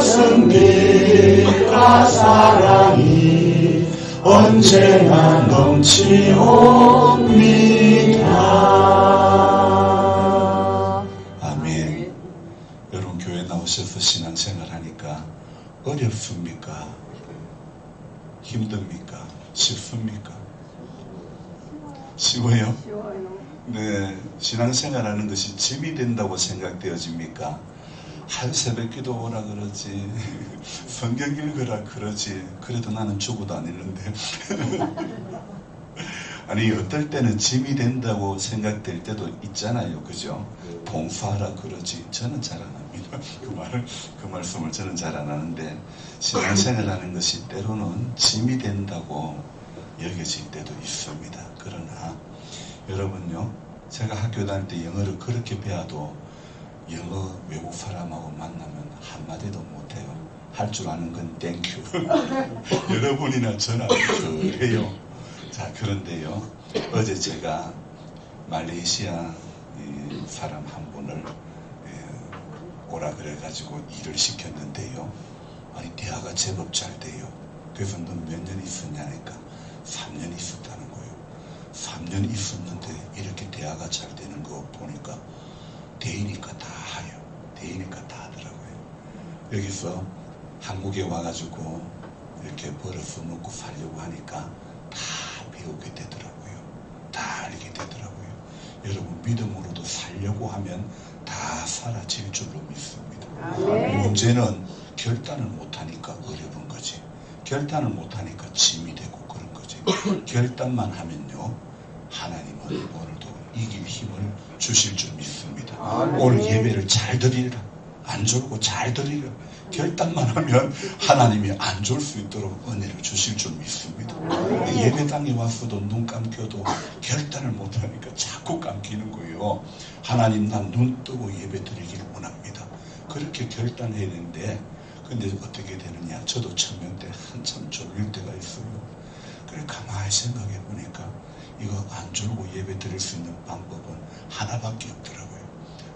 어떻습니까? 사랑이 언제나 넘치옵니다. 아멘. 여러분, 교회 나오셔서 신앙생활 하니까 어렵습니까? 힘듭니까? 쉽습니까? 쉬워요? 네, 신앙생활하는 것이 짐이 된다고 생각되어집니까? 한 새벽 기도 오라 그러지, 성경 읽으라 그러지, 그래도 나는 죽어도 안 읽는데. 아니, 어떨 때는 짐이 된다고 생각될 때도 있잖아요, 그죠? 봉사하라 그러지, 저는 잘 안 합니다. 그 말씀을 저는 잘 안 하는데, 신앙생활하는 것이 때로는 짐이 된다고 여겨질 때도 있습니다. 그러나 여러분요, 제가 학교 다닐 때 영어를 그렇게 배워도 영어 외국 사람하고 만나면 한마디도 못해요. 할 줄 아는 건 땡큐. 여러분이나 저나 그래요. 자, 그런데요, 어제 제가 말레이시아 사람 한 분을 오라 그래가지고 일을 시켰는데요, 아니, 대화가 제법 잘 돼요. 그래서 너 몇 년 있었냐니까 3년 있었다는 거예요. 3년 있었는데 이렇게 대화가 잘 되는 거 보니까 대이니까 다 해요. 대이니까 다 하더라고요. 여기서 한국에 와가지고 이렇게 벌어서 먹고 살려고 하니까 다 배우게 되더라고요. 다 알게 되더라고요. 여러분, 믿음으로도 살려고 하면 다 사라질 줄로 믿습니다. 문제는 결단을 못하니까 어려운 거지. 결단을 못하니까 짐이 되고 그런 거지. 결단만 하면요, 하나님은 오늘도 이길 힘을 주실 줄 믿습니다. 오늘 예배를 잘 드리라. 안 졸고 잘 드리라. 결단만 하면 하나님이 안 졸 수 있도록 은혜를 주실 줄 믿습니다. 예배당에 왔어도 눈 감겨도 결단을 못하니까 자꾸 감기는 거예요. 하나님, 난 눈 뜨고 예배 드리기를 원합니다. 그렇게 결단해야 되는데, 근데 어떻게 되느냐, 저도 천명 때 한참 졸릴 때가 있어요. 그래 가만히 생각해 보니까 이거 안 졸고 예배 드릴 수 있는 방법은 하나밖에 없더라고요.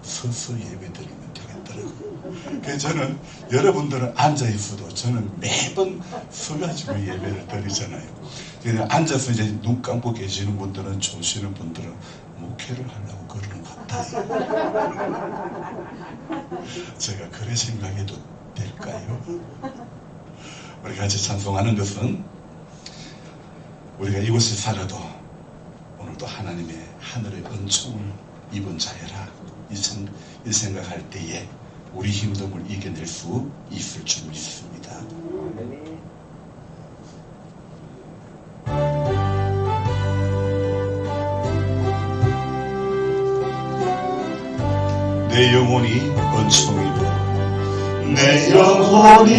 서서 예배 드리면 되겠더라고요. 그래서 저는, 여러분들은 앉아있어도 저는 매번 서가지고 예배를 드리잖아요. 그냥 앉아서 이제 눈 감고 계시는 분들은, 조시는 분들은 목회를 하려고 그러는 것 같아요. 제가 그래 생각해도 될까요? 우리 같이 찬송하는 것은, 우리가 이곳에 살아도 오늘도 하나님의 하늘의 은총을 입은 자여라, 이 생각할 때에 우리 힘듦을 이겨낼 수 있을 줄 믿습니다. 내 영혼이 은총 입어, 내 영혼이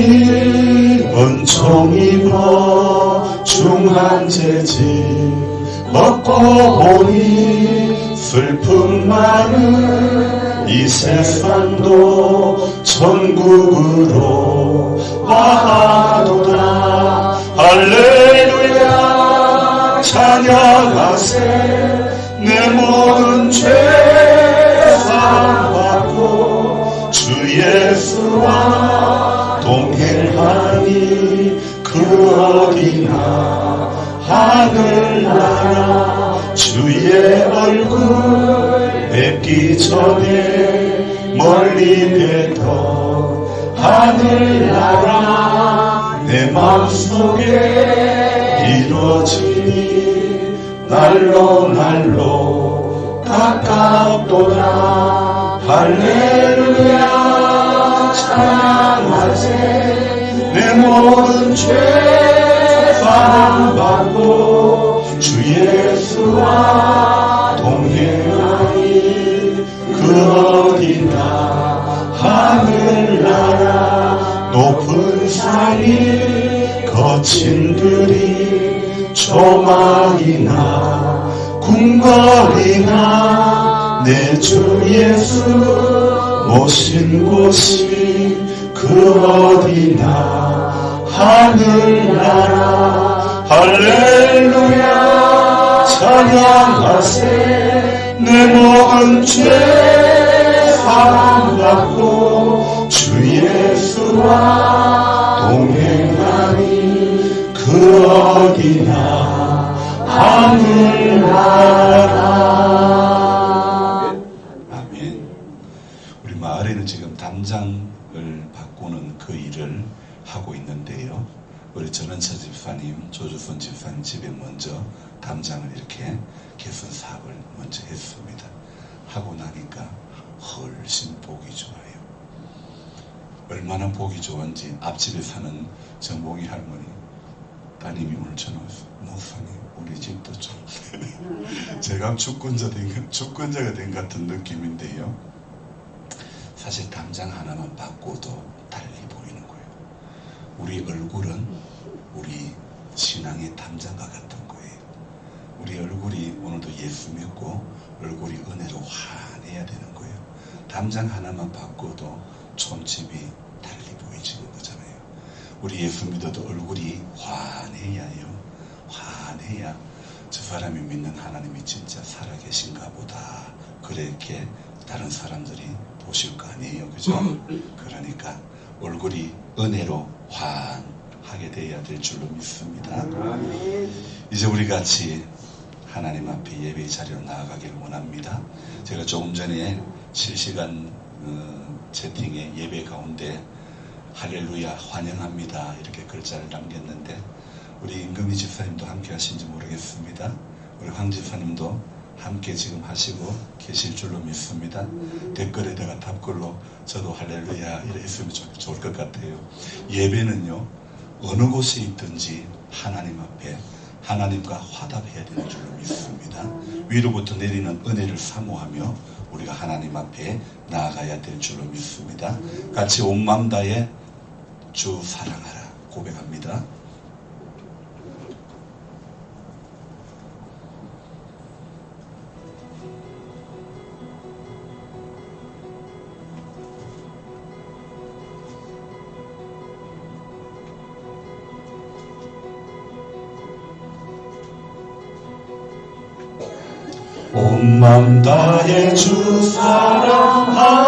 은총 입어 중한 재질 먹고 보니 슬픔 많은 이 세상도 천국으로 와도다. 할렐루야 찬양하세. 내 모든 죄 사함받고 주 예수와 동행하니 그 어디나 하늘나라 주의 얼굴 뵙기 전에 멀리 뵙던 하늘나라 내 마음속에 이루어지니 날로 날로 가깝도다. 할렐루야 찬양하세. 내 모든 죄 사함받고 주 예수와 동행하니 그 어디나 하늘나라 높은 산이 거친 들이 조망이나 궁궐이나 내 주 예수 모신 곳이 그 어디나 하늘나라. 할렐루야 찬양하세. 내 모든 죄 사함받고 주 예수 주와 동행하니 그 어디나 하늘나라. 아멘. 우리 마을에는 지금 담장을 바꾸는 그 일을 하고 있는데요, 우리 전원차 집사님, 조주선 집사님 집에 먼저 담장을 이렇게 개선 사업을 먼저 했습니다. 하고 나니까 훨씬 보기 좋아요. 얼마나 보기 좋은지 앞집에 사는 정봉이 할머니 따님이 오늘 전화 왔어요. 목사님, 우리 집도 좀 제가 주권자가 된 같은 느낌인데요, 사실 담장 하나만 바꿔도 달리 보이는 거예요. 우리 얼굴은 우리 신앙의 담장과 같은 거예요. 우리 얼굴이 오늘도 예수 믿고 얼굴이 은혜로 환해야 되는 거예요. 담장 하나만 바꿔도 촌집이 달리 보이지는 거잖아요. 우리 예수 믿어도 얼굴이 환해야 해요. 환해야 저 사람이 믿는 하나님이 진짜 살아계신가 보다, 그렇게 다른 사람들이 보실 거 아니에요, 그죠? 그러니까 얼굴이 은혜로 환하게 돼야 될 줄로 믿습니다. 이제 우리 같이 하나님 앞에 예배의 자리로 나아가길 원합니다. 제가 조금 전에 실시간 채팅에 예배 가운데 할렐루야 환영합니다 이렇게 글자를 남겼는데, 우리 임금희 집사님도 함께 하신지 모르겠습니다. 우리 황 집사님도 함께 지금 하시고 계실 줄로 믿습니다. 댓글에다가 답글로 저도 할렐루야 이래 했으면 좋을 것 같아요. 예배는요, 어느 곳에 있든지 하나님 앞에 하나님과 화답해야 되는 줄로 믿습니다. 위로부터 내리는 은혜를 사모하며 우리가 하나님 앞에 나아가야 될 줄로 믿습니다. 같이 온 마음 다해 주 사랑하라 고백합니다. 온 맘 다해 주 사랑하라,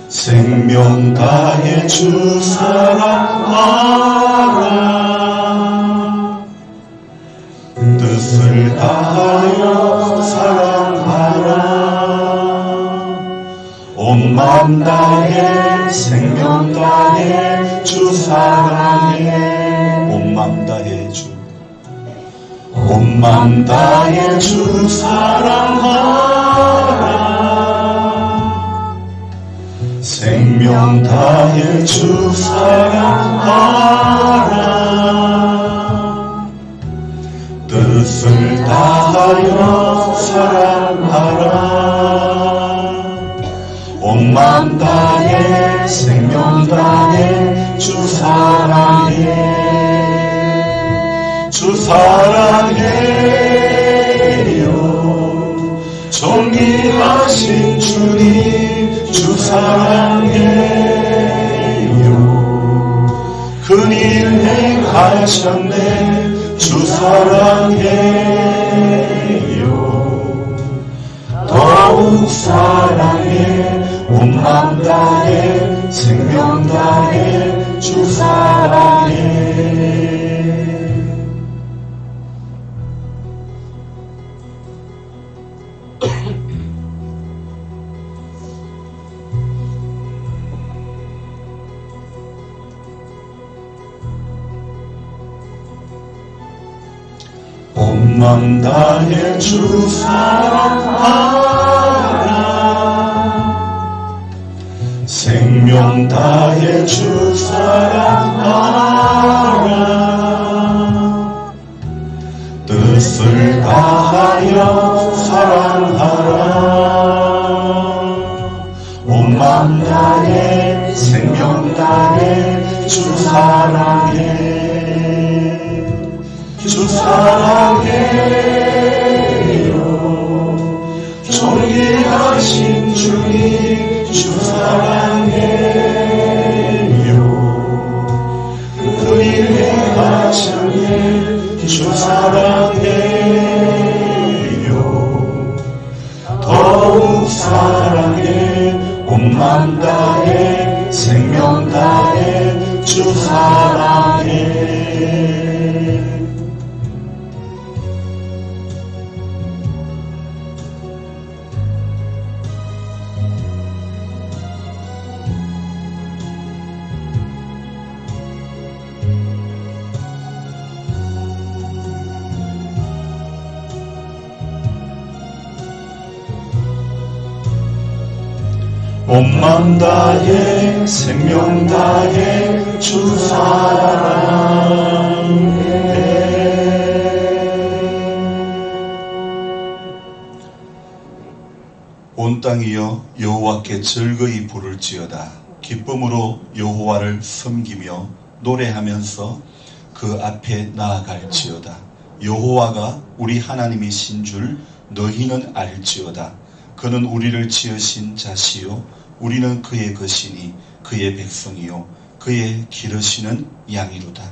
생명 다해 주 사랑하라, 뜻을 다하여 사랑하라. 온 맘 다해 생명 다해 주 사랑해. 온 맘 다해 주, 온 맘 다해 주 사랑하라, 생명 다해 주 사랑하라, 뜻을 다하여 사랑하라. 온 맘 다해 생명 다해 주 사랑해. 주 사랑해요, 존귀하신 주님 주 사랑해요, 큰일 행하셨네 주 사랑해요, 더욱 사랑해. 온 맘 다해 생명 다해 주 사랑해. 온 맘 다해 주 사랑하라, 생명 다해 주 사랑하라, 뜻을 다하여 사랑하라. 온 맘 다해 생명 다해 주 사랑해. 주 사랑해요, 존귀하신 주님 주 사랑해요, 그일 행하셨네 주 사랑해요, 더욱 사랑해. 온 맘 다해 생명 다해 주 사랑해. 온 맘 다해 생명 다해 주 사랑해. 온 땅이여 여호와께 즐거이 부를지어다. 기쁨으로 여호와를 섬기며 노래하면서 그 앞에 나아갈지어다. 여호와가 우리 하나님이신 줄 너희는 알지어다. 그는 우리를 지으신 자시요 우리는 그의 것이니 그의 백성이요 그의 기르시는 양이로다.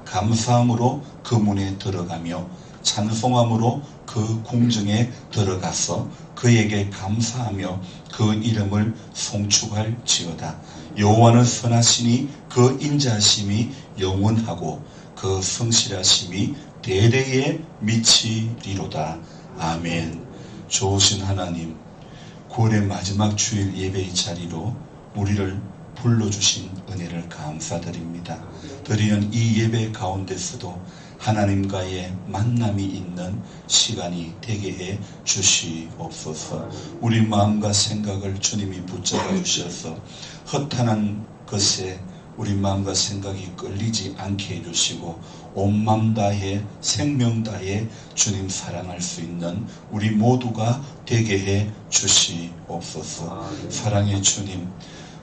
감사함으로 그 문에 들어가며 찬송함으로 그 궁정에 들어가서 그에게 감사하며 그 이름을 송축할지어다. 여호와는 선하시니 그 인자하심이 영원하고 그 성실하심이 대대에 미치리로다. 아멘. 좋으신 하나님, 9월의 마지막 주일 예배의 자리로 우리를 불러주신 은혜를 감사드립니다. 드리는 이 예배 가운데서도 하나님과의 만남이 있는 시간이 되게 해 주시옵소서. 우리 마음과 생각을 주님이 붙잡아 주셔서 허탄한 것에 우리 마음과 생각이 끌리지 않게 해주시고 온 맘 다해 생명 다해 주님 사랑할 수 있는 우리 모두가 되게 해 주시옵소서. 사랑의 주님,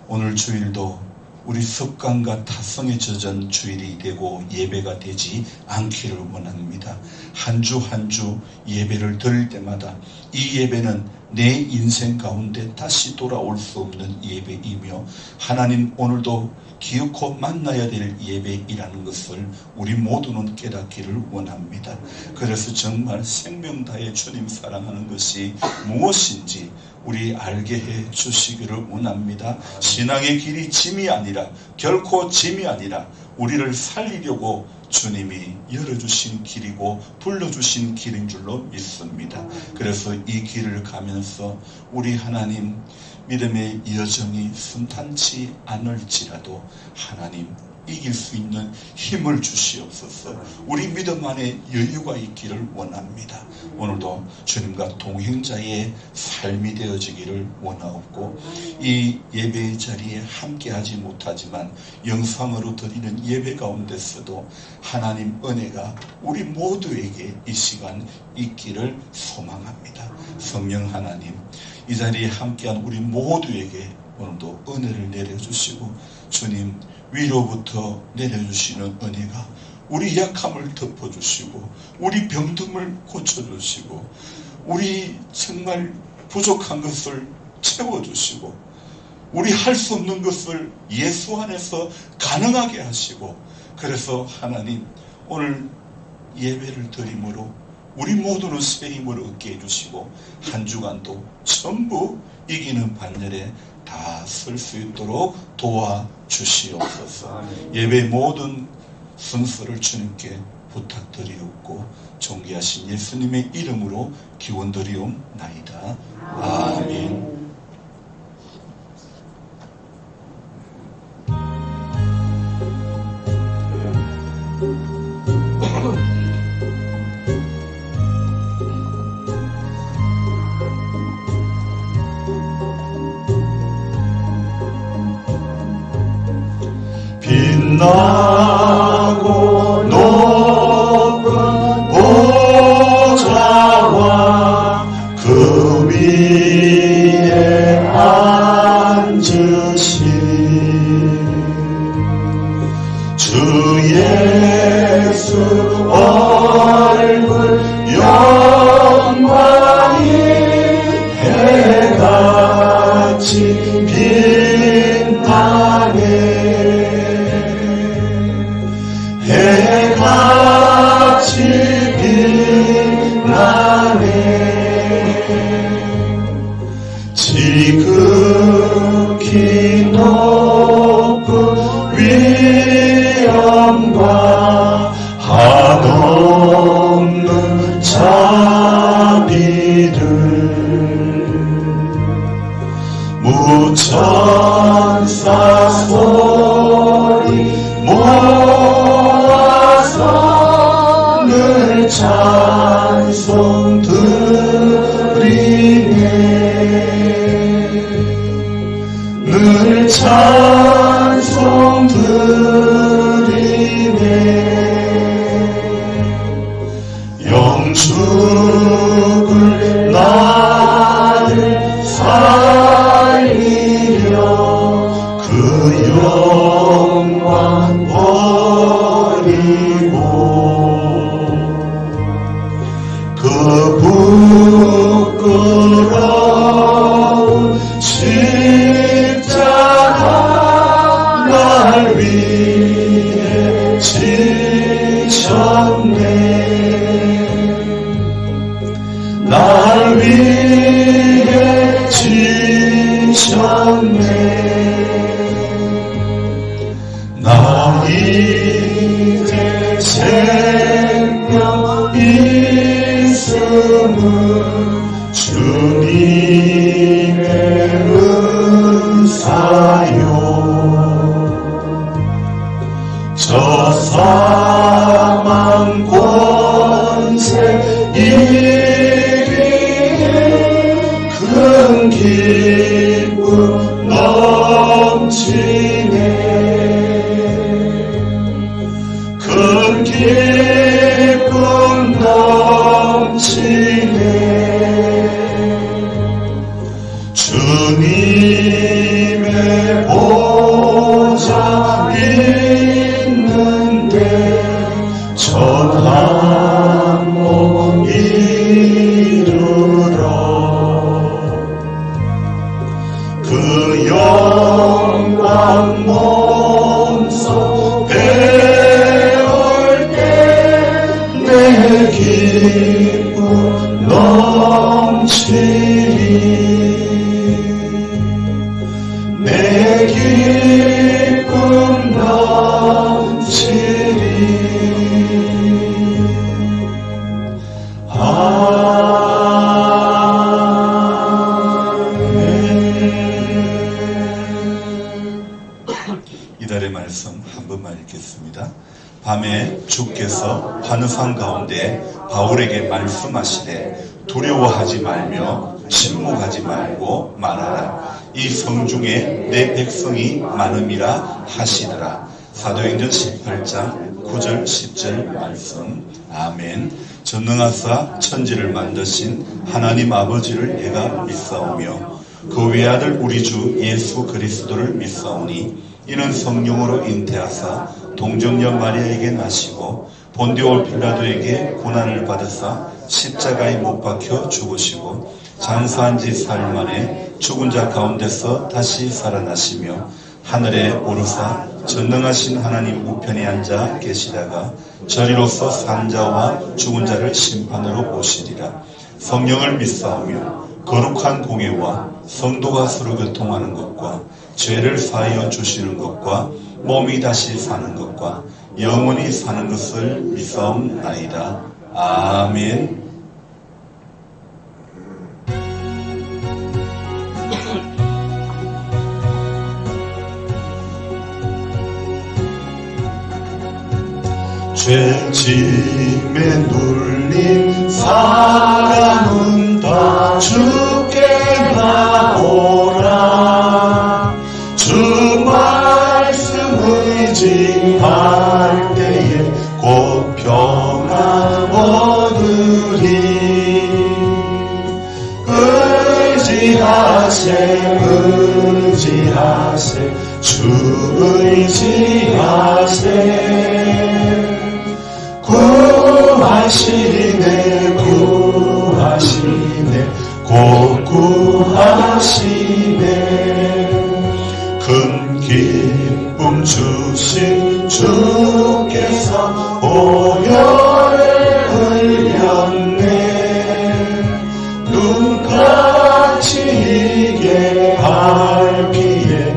오늘 주일도 우리 습관과 타성에 젖은 주일이 되고 예배가 되지 않기를 원합니다. 한 주 한 주 예배를 드릴 때마다 이 예배는 내 인생 가운데 다시 돌아올 수 없는 예배이며 하나님 오늘도 기어코 만나야 될 예배이라는 것을 우리 모두는 깨닫기를 원합니다. 그래서 정말 생명 다해 주님 사랑하는 것이 무엇인지 우리 알게 해 주시기를 원합니다. 신앙의 길이 짐이 아니라 결코 짐이 아니라 우리를 살리려고 주님이 열어주신 길이고 불러주신 길인 줄로 믿습니다. 그래서 이 길을 가면서 우리 하나님 믿음의 여정이 순탄치 않을지라도 하나님 이길 수 있는 힘을 주시옵소서. 우리 믿음 안에 여유가 있기를 원합니다. 오늘도 주님과 동행자의 삶이 되어지기를 원하옵고 이 예배의 자리에 함께하지 못하지만 영상으로 드리는 예배 가운데서도 하나님 은혜가 우리 모두에게 이 시간 있기를 소망합니다. 성령 하나님, 이 자리에 함께한 우리 모두에게 오늘도 은혜를 내려주시고 주님 위로부터 내려주시는 은혜가 우리 약함을 덮어주시고 우리 병듦을 고쳐주시고 우리 정말 부족한 것을 채워주시고 우리 할 수 없는 것을 예수 안에서 가능하게 하시고 그래서 하나님 오늘 예배를 드림으로 우리 모두는 새 힘을 얻게 해주시고 한 주간도 전부 이기는 반열에 다 설 수 있도록 도와주시옵소서. 예배 모든 순서를 주님께 부탁드리옵고 존귀하신 예수님의 이름으로 기원드리옵나이다. 아멘. 빛나고 높은 보좌와 그 위에 앉으신 주 예수 얼굴 영광이 해같이 빛나네. 해같이 빛나네. 지극히 지극히 높은 위엄과 한없는 자비를 무천사 소리 모아서 늘 찬송 드리네 늘 찬송 드리네 영축을 나를 살리려 그 영광 버리고 그 부끄러운 십자가 날 위해 지셨네 날 위해 지셨네 나 이제 생명 있음은 주님의 은사요 저 사망 권세 이기에 큰 기쁨 넘치네 큰 기쁨 넘치네 주님의 보좌 있는데 전함 이르러 그 영광 몸소 배울 때 내 기쁨 넘치리 내 기쁨 넘치리 이달의 말씀 한 번만 읽겠습니다. 밤에 주께서 환상 가운데 바울에게 말씀하시되 두려워하지 말며 침묵하지 말고 말하라. 이 성중에 내 백성이 많음이라 하시더라. 사도행전 18장 9절 10절 말씀. 아멘. 전능하사 천지를 만드신 하나님 아버지를 내가 믿사오며 그 외아들 우리 주 예수 그리스도를 믿사오니 이는 성령으로 잉태하사 동정녀 마리아에게 나시고 본디오 빌라도에게 고난을 받으사 십자가에 못 박혀 죽으시고 장사한 지 사흘 만에 죽은 자 가운데서 다시 살아나시며 하늘에 오르사 전능하신 하나님 우편에 앉아 계시다가 저리로서 산 자와 죽은 자를 심판으로 오시리라. 성령을 믿사오며 거룩한 공예와 성도가 서로 교통하는 것과 죄를 사하여 주시는 것과 몸이 다시 사는 것과 영원히 사는 것을 믿사옵나이다. 아멘. 죄짐에 눌린 사람은 다 주께 나오라. 주 말씀 의지할 때에 곧 평안 얻으리. 의지하세 주 의지하세. 구하시네 곧 구하시네. 큰 기쁨 주신 주께서 오열을 흘렸네. 눈같이 이게 발 피에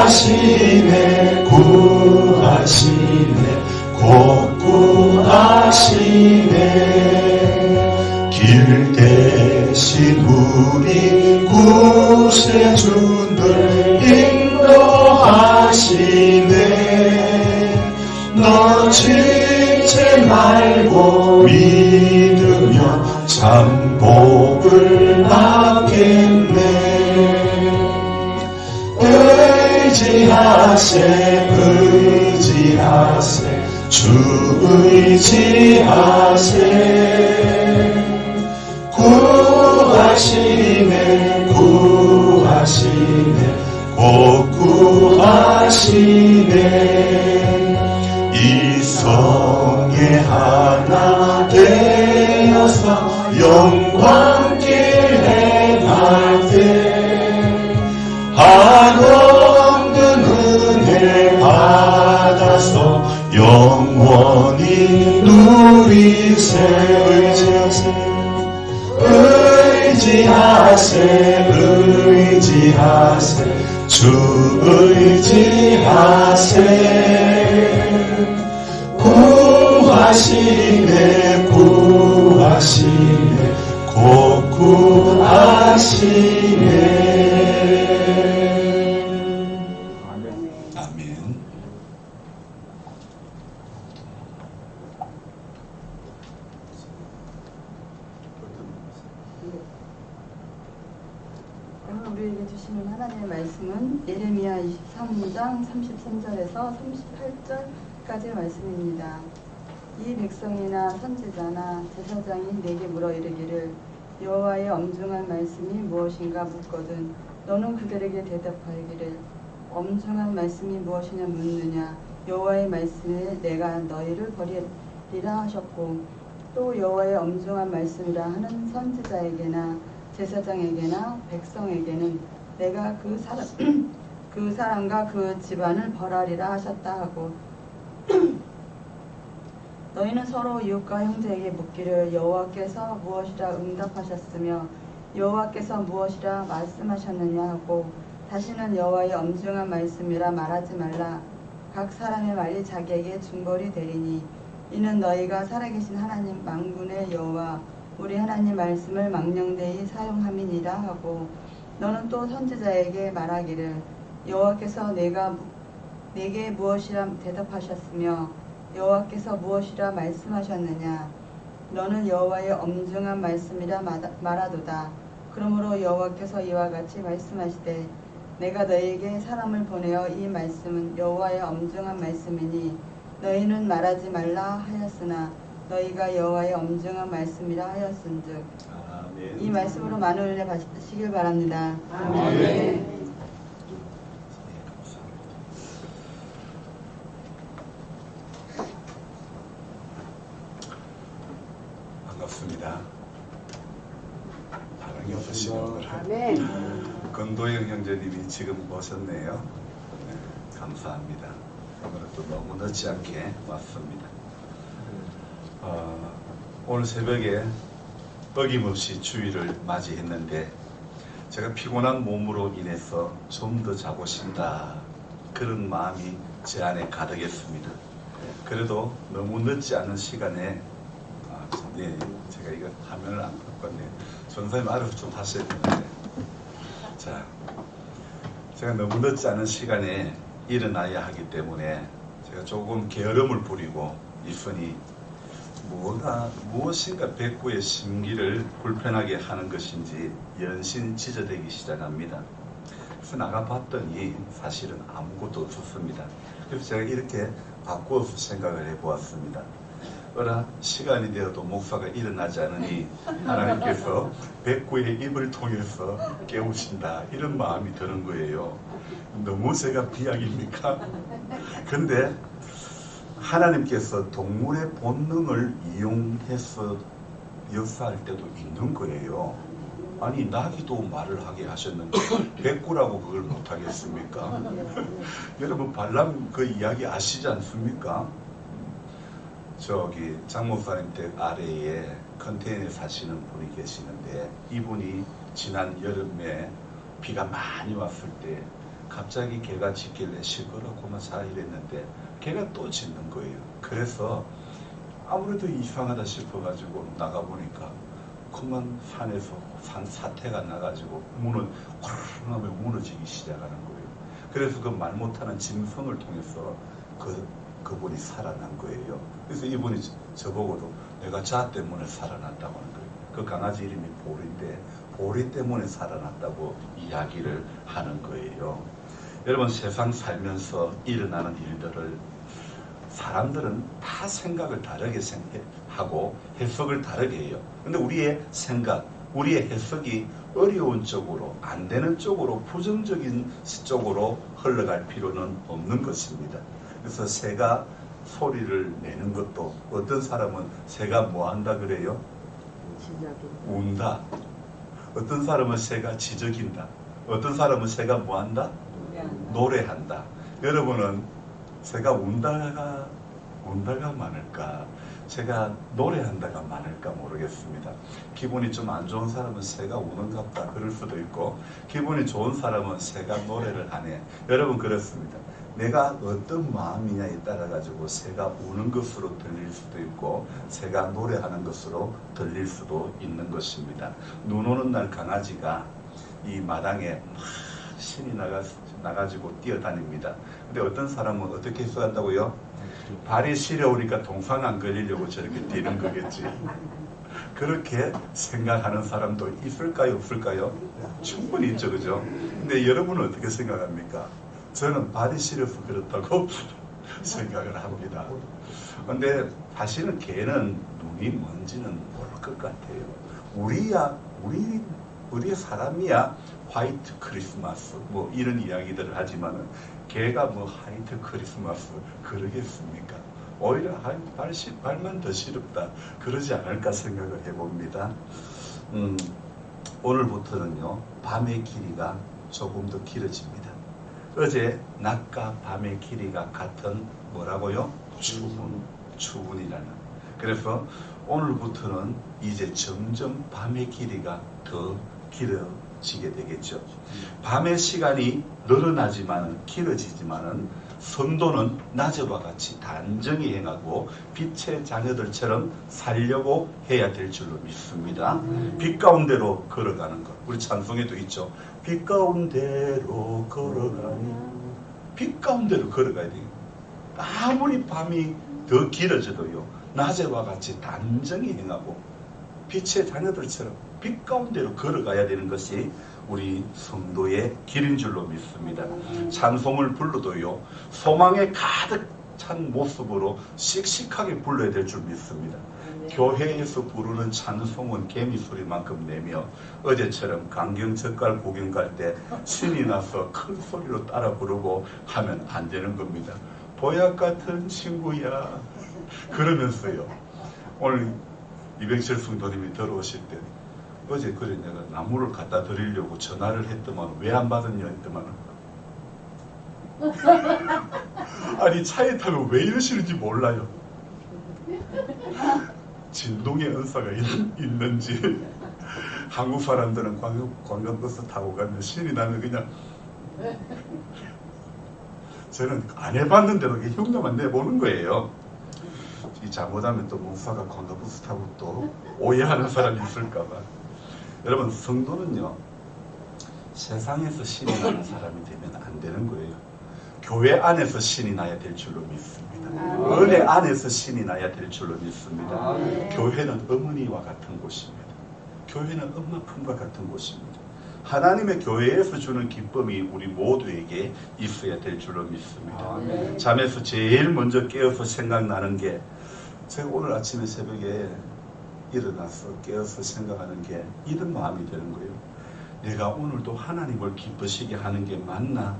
구하시네 구하시네 곧 구하시네 길 대신 우리 구세주들 인도하시네 너 지체 말고 믿으며 참 복을 받겠네 의지하세 의지하세 주 의지하세 구하시네 구하시네 곧 구하시네 이성에 하나 되어서 영광길 행할 때 한없는 은혜 받아서 영원히 누리세 의지하세 의지하세 주 의지하세 구하시네 구하시네 곧 구하시네 아멘. 오늘 우리에게 주시는 하나님의 말씀은 예레미야 23장 33절에서 38절까지의 말씀입니다. 이 백성이나 선지자나 제사장이 내게 물어 이르기를 여호와의 엄중한 말씀이 무엇인가 묻거든 너는 그들에게 대답하기를 엄중한 말씀이 무엇이냐 묻느냐 여호와의 말씀에 내가 너희를 버리리라 하셨고 또 여호와의 엄중한 말씀이라 하는 선지자에게나 제사장에게나 백성에게는 내가 그 사람과 그 집안을 벌하리라 하셨다 하고 너희는 서로 이웃과 형제에게 묻기를 여호와께서 무엇이라 응답하셨으며 여호와께서 무엇이라 말씀하셨느냐 하고 다시는 여호와의 엄중한 말씀이라 말하지 말라. 각 사람의 말이 자기에게 중벌이 되리니 이는 너희가 살아계신 하나님 만군의 여호와 우리 하나님 말씀을 망령되이 사용함이니라 하고 너는 또 선지자에게 말하기를 여호와께서 내게 무엇이라 대답하셨으며 여호와께서 무엇이라 말씀하셨느냐 너는 여호와의 엄중한 말씀이라 말하도다. 그러므로 여호와께서 이와 같이 말씀하시되 내가 너희에게 사람을 보내어 이 말씀은 여호와의 엄중한 말씀이니 너희는 말하지 말라 하였으나 너희가 여호와의 엄중한 말씀이라 하였은즉 아멘. 이 말씀으로 많은 은혜 받으시길 바랍니다. 아멘. 반갑습니다. 반응이 없으시네 오늘. 건도영 형제님이 지금 오셨네요. 네, 감사합니다. 오늘은 또 너무 늦지 않게 왔습니다. 오늘 새벽에 어김없이 주일을 맞이했는데 제가 피곤한 몸으로 인해서 좀 더 자고 싶다 그런 마음이 제 안에 가득했습니다. 그래도 너무 늦지 않은 시간에 네, 제가 이거 화면을 안 바꿨네요. 전사님 알아서 좀 하셔야 되는데 자, 제가 너무 늦지 않은 시간에 일어나야 하기 때문에 제가 조금 게으름을 부리고 있으니 무엇인가 백구의 심기를 불편하게 하는 것인지 연신 지저대기 시작합니다. 그래서 나가봤더니 사실은 아무것도 없었습니다. 그래서 제가 이렇게 바꾸어서 생각을 해보았습니다. 어라 시간이 되어도 목사가 일어나지 않으니 하나님께서 백구의 입을 통해서 깨우신다 이런 마음이 드는 거예요. 너무 제가 비약입니까? 근데 하나님께서 동물의 본능을 이용해서 역사할 때도 있는 거예요. 아니 나귀도 말을 하게 하셨는데 백구라고 그걸 못하겠습니까? 여러분 발람 그 이야기 아시지 않습니까? 저기 장 목사님 댁 아래에 컨테이너에 사시는 분이 계시는데 이분이 지난 여름에 비가 많이 왔을 때 갑자기 개가 짖길래 시끄럽고만 자 이랬는데 개가 또 짖는 거예요. 그래서 아무래도 이상하다 싶어가지고 나가보니까 그만 산에서 산사태가 나가지고 문을 쾅하며 무너지기 시작하는 거예요. 그래서 그 말 못하는 짐승을 통해서 그분이 살아난 거예요. 그래서 이분이 저보고도 내가 자 때문에 살아났다고 하는 거예요. 그 강아지 이름이 보리인데 보리 때문에 살아났다고 이야기를 하는 거예요. 여러분, 세상 살면서 일어나는 일들을 사람들은 다 생각을 다르게 하고 해석을 다르게 해요. 근데 우리의 생각, 우리의 해석이 어려운 쪽으로, 안 되는 쪽으로, 부정적인 쪽으로 흘러갈 필요는 없는 것입니다. 그래서 새가 소리를 내는 것도, 어떤 사람은 새가 뭐 한다 그래요? 운다. 어떤 사람은 새가 지저긴다. 어떤 사람은 새가 뭐 한다? 노래한다. 여러분은 새가 운다가 많을까? 새가 노래한다가 많을까 모르겠습니다. 기분이 좀 안 좋은 사람은 새가 우는갑다 그럴 수도 있고, 기분이 좋은 사람은 새가 노래를 하네. 여러분, 그렇습니다. 내가 어떤 마음이냐에 따라 가지고 새가 우는 것으로 들릴 수도 있고 새가 노래하는 것으로 들릴 수도 있는 것입니다. 눈 오는 날 강아지가 이 마당에 막 신이 나가지고 뛰어다닙니다. 근데 어떤 사람은 어떻게 해석한다고요? 발이 시려우니까 동상 안 걸리려고 저렇게 뛰는 거겠지. 그렇게 생각하는 사람도 있을까요, 없을까요? 충분히 있죠, 그죠? 근데 여러분은 어떻게 생각합니까? 저는 발이 시려서 그렇다고 생각을 합니다. 근데 사실은 개는 눈이 뭔지는 모를 것 같아요. 우리 사람이야 화이트 크리스마스 뭐 이런 이야기들을 하지만은 개가 뭐 화이트 크리스마스 그러겠습니까? 오히려 발만 더 시렵다 그러지 않을까 생각을 해봅니다. 오늘부터는요 밤의 길이가 조금 더 길어집니다. 어제 낮과 밤의 길이가 같은 뭐라고요? 추분이라는. 그래서 오늘부터는 이제 점점 밤의 길이가 더 길어지게 되겠죠. 밤의 시간이 늘어나지만은 길어지지만은 성도는 낮과 같이 단정히 행하고 빛의 자녀들처럼 살려고 해야 될 줄로 믿습니다. 빛 가운데로 걸어가는 것. 우리 찬송에도 있죠. 빛 가운데로 걸어가니. 빛 가운데로 걸어가야 돼요. 아무리 밤이 더 길어져도요. 낮에와 같이 단정히 행하고 빛의 자녀들처럼 빛 가운데로 걸어가야 되는 것이 우리 성도의 길인 줄로 믿습니다. 찬송을 불러도요. 소망에 가득 찬 모습으로 씩씩하게 불러야 될 줄 믿습니다. 교회에서 부르는 찬송은 개미 소리만큼 내며 어제처럼 강경 젓갈 구경 갈 때 신이 나서 큰 소리로 따라 부르고 하면 안 되는 겁니다. 보약 같은 친구야 그러면서요. 오늘 이병철 성도님이 들어오실 때 어제 그래 내가 나무를 갖다 드리려고 전화를 했더만 왜 안 받았냐 했더만 아니 차에 타면 왜 이러시는지 몰라요. 진동의 은사가 있는지 한국 사람들은 관광버스 타고 가면 신이 나면 그냥 저는 안 해봤는데도 흉내만 내보는 거예요. 이 잘못하면 또 목사가 관광버스 타고 또 오해하는 사람이 있을까봐. 여러분 성도는요 세상에서 신이 나는 사람이 되면 안 되는 거예요. 교회 안에서 신이 나야 될 줄로 믿습니다. 은혜 안에서 신이 나야 될 줄로 믿습니다. 교회는 어머니와 같은 곳입니다. 교회는 엄마 품과 같은 곳입니다. 하나님의 교회에서 주는 기쁨이 우리 모두에게 있어야 될 줄로 믿습니다. 잠에서 제일 먼저 깨어서 생각나는 게 제가 오늘 아침에 새벽에 일어나서 깨어서 생각하는 게 이런 마음이 드는 거예요. 내가 오늘도 하나님을 기쁘시게 하는 게 맞나?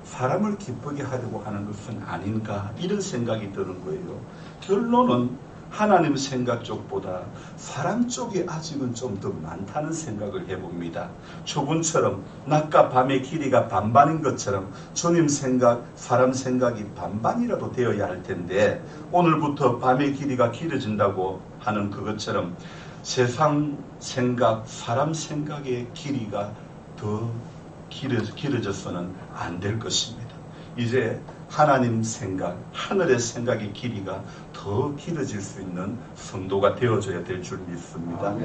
사람을 기쁘게 하려고 하는 것은 아닌가? 이런 생각이 드는 거예요. 결론은 하나님 생각 쪽보다 사람 쪽이 아직은 좀 더 많다는 생각을 해봅니다. 초분처럼 낮과 밤의 길이가 반반인 것처럼 주님 생각, 사람 생각이 반반이라도 되어야 할 텐데 오늘부터 밤의 길이가 길어진다고 하는 그것처럼 세상 생각, 사람 생각의 길이가 더 길어져서는 안 될 것입니다. 이제 하나님 생각, 하늘의 생각의 길이가 더 길어질 수 있는 성도가 되어줘야 될 줄 믿습니다.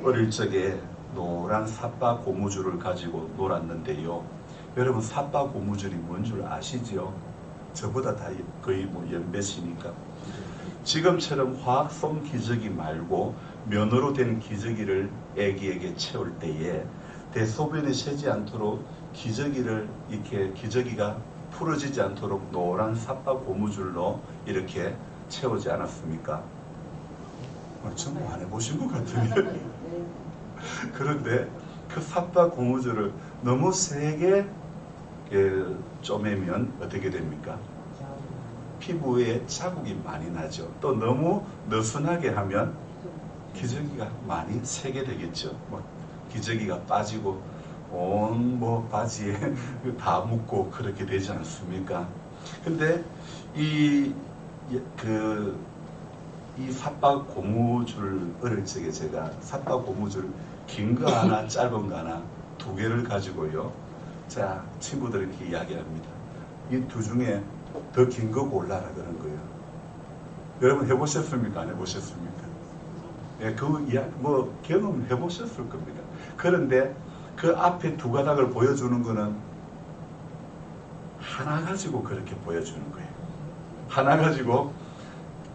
어릴 적에 노란 삿바 고무줄을 가지고 놀았는데요. 여러분 삿바 고무줄이 뭔 줄 아시죠? 저보다 다 거의 연배시니까. 지금처럼 화학성 기저귀 말고 면으로 된 기저귀를 아기에게 채울 때에 대소변이 새지 않도록 기저귀가 풀어지지 않도록 노란 삿바 고무줄로 이렇게 채우지 않았습니까? 전부 안 해보신 것 같은데. 그런데 그 삿바 고무줄을 너무 세게 쪼매면 어떻게 됩니까? 피부에 자국이 많이 나죠. 또 너무 느슨하게 하면 기저귀가 많이 새게 되겠죠. 기저귀가 빠지고 온 바지에 다 묻고 그렇게 되지 않습니까? 근데 이 삿바 고무줄 어릴 적에 제가 삿바 고무줄 긴 거 하나 짧은 거 하나 두 개를 가지고요. 자, 친구들이 이렇게 이야기합니다. 이 두 중에 더 긴 거 골라라 그런 거예요. 여러분 해보셨습니까? 안 해보셨습니까? 예, 경험 해보셨을 겁니다. 그런데 그 앞에 두 가닥을 보여주는 거는 하나 가지고 그렇게 보여주는 거예요. 하나 가지고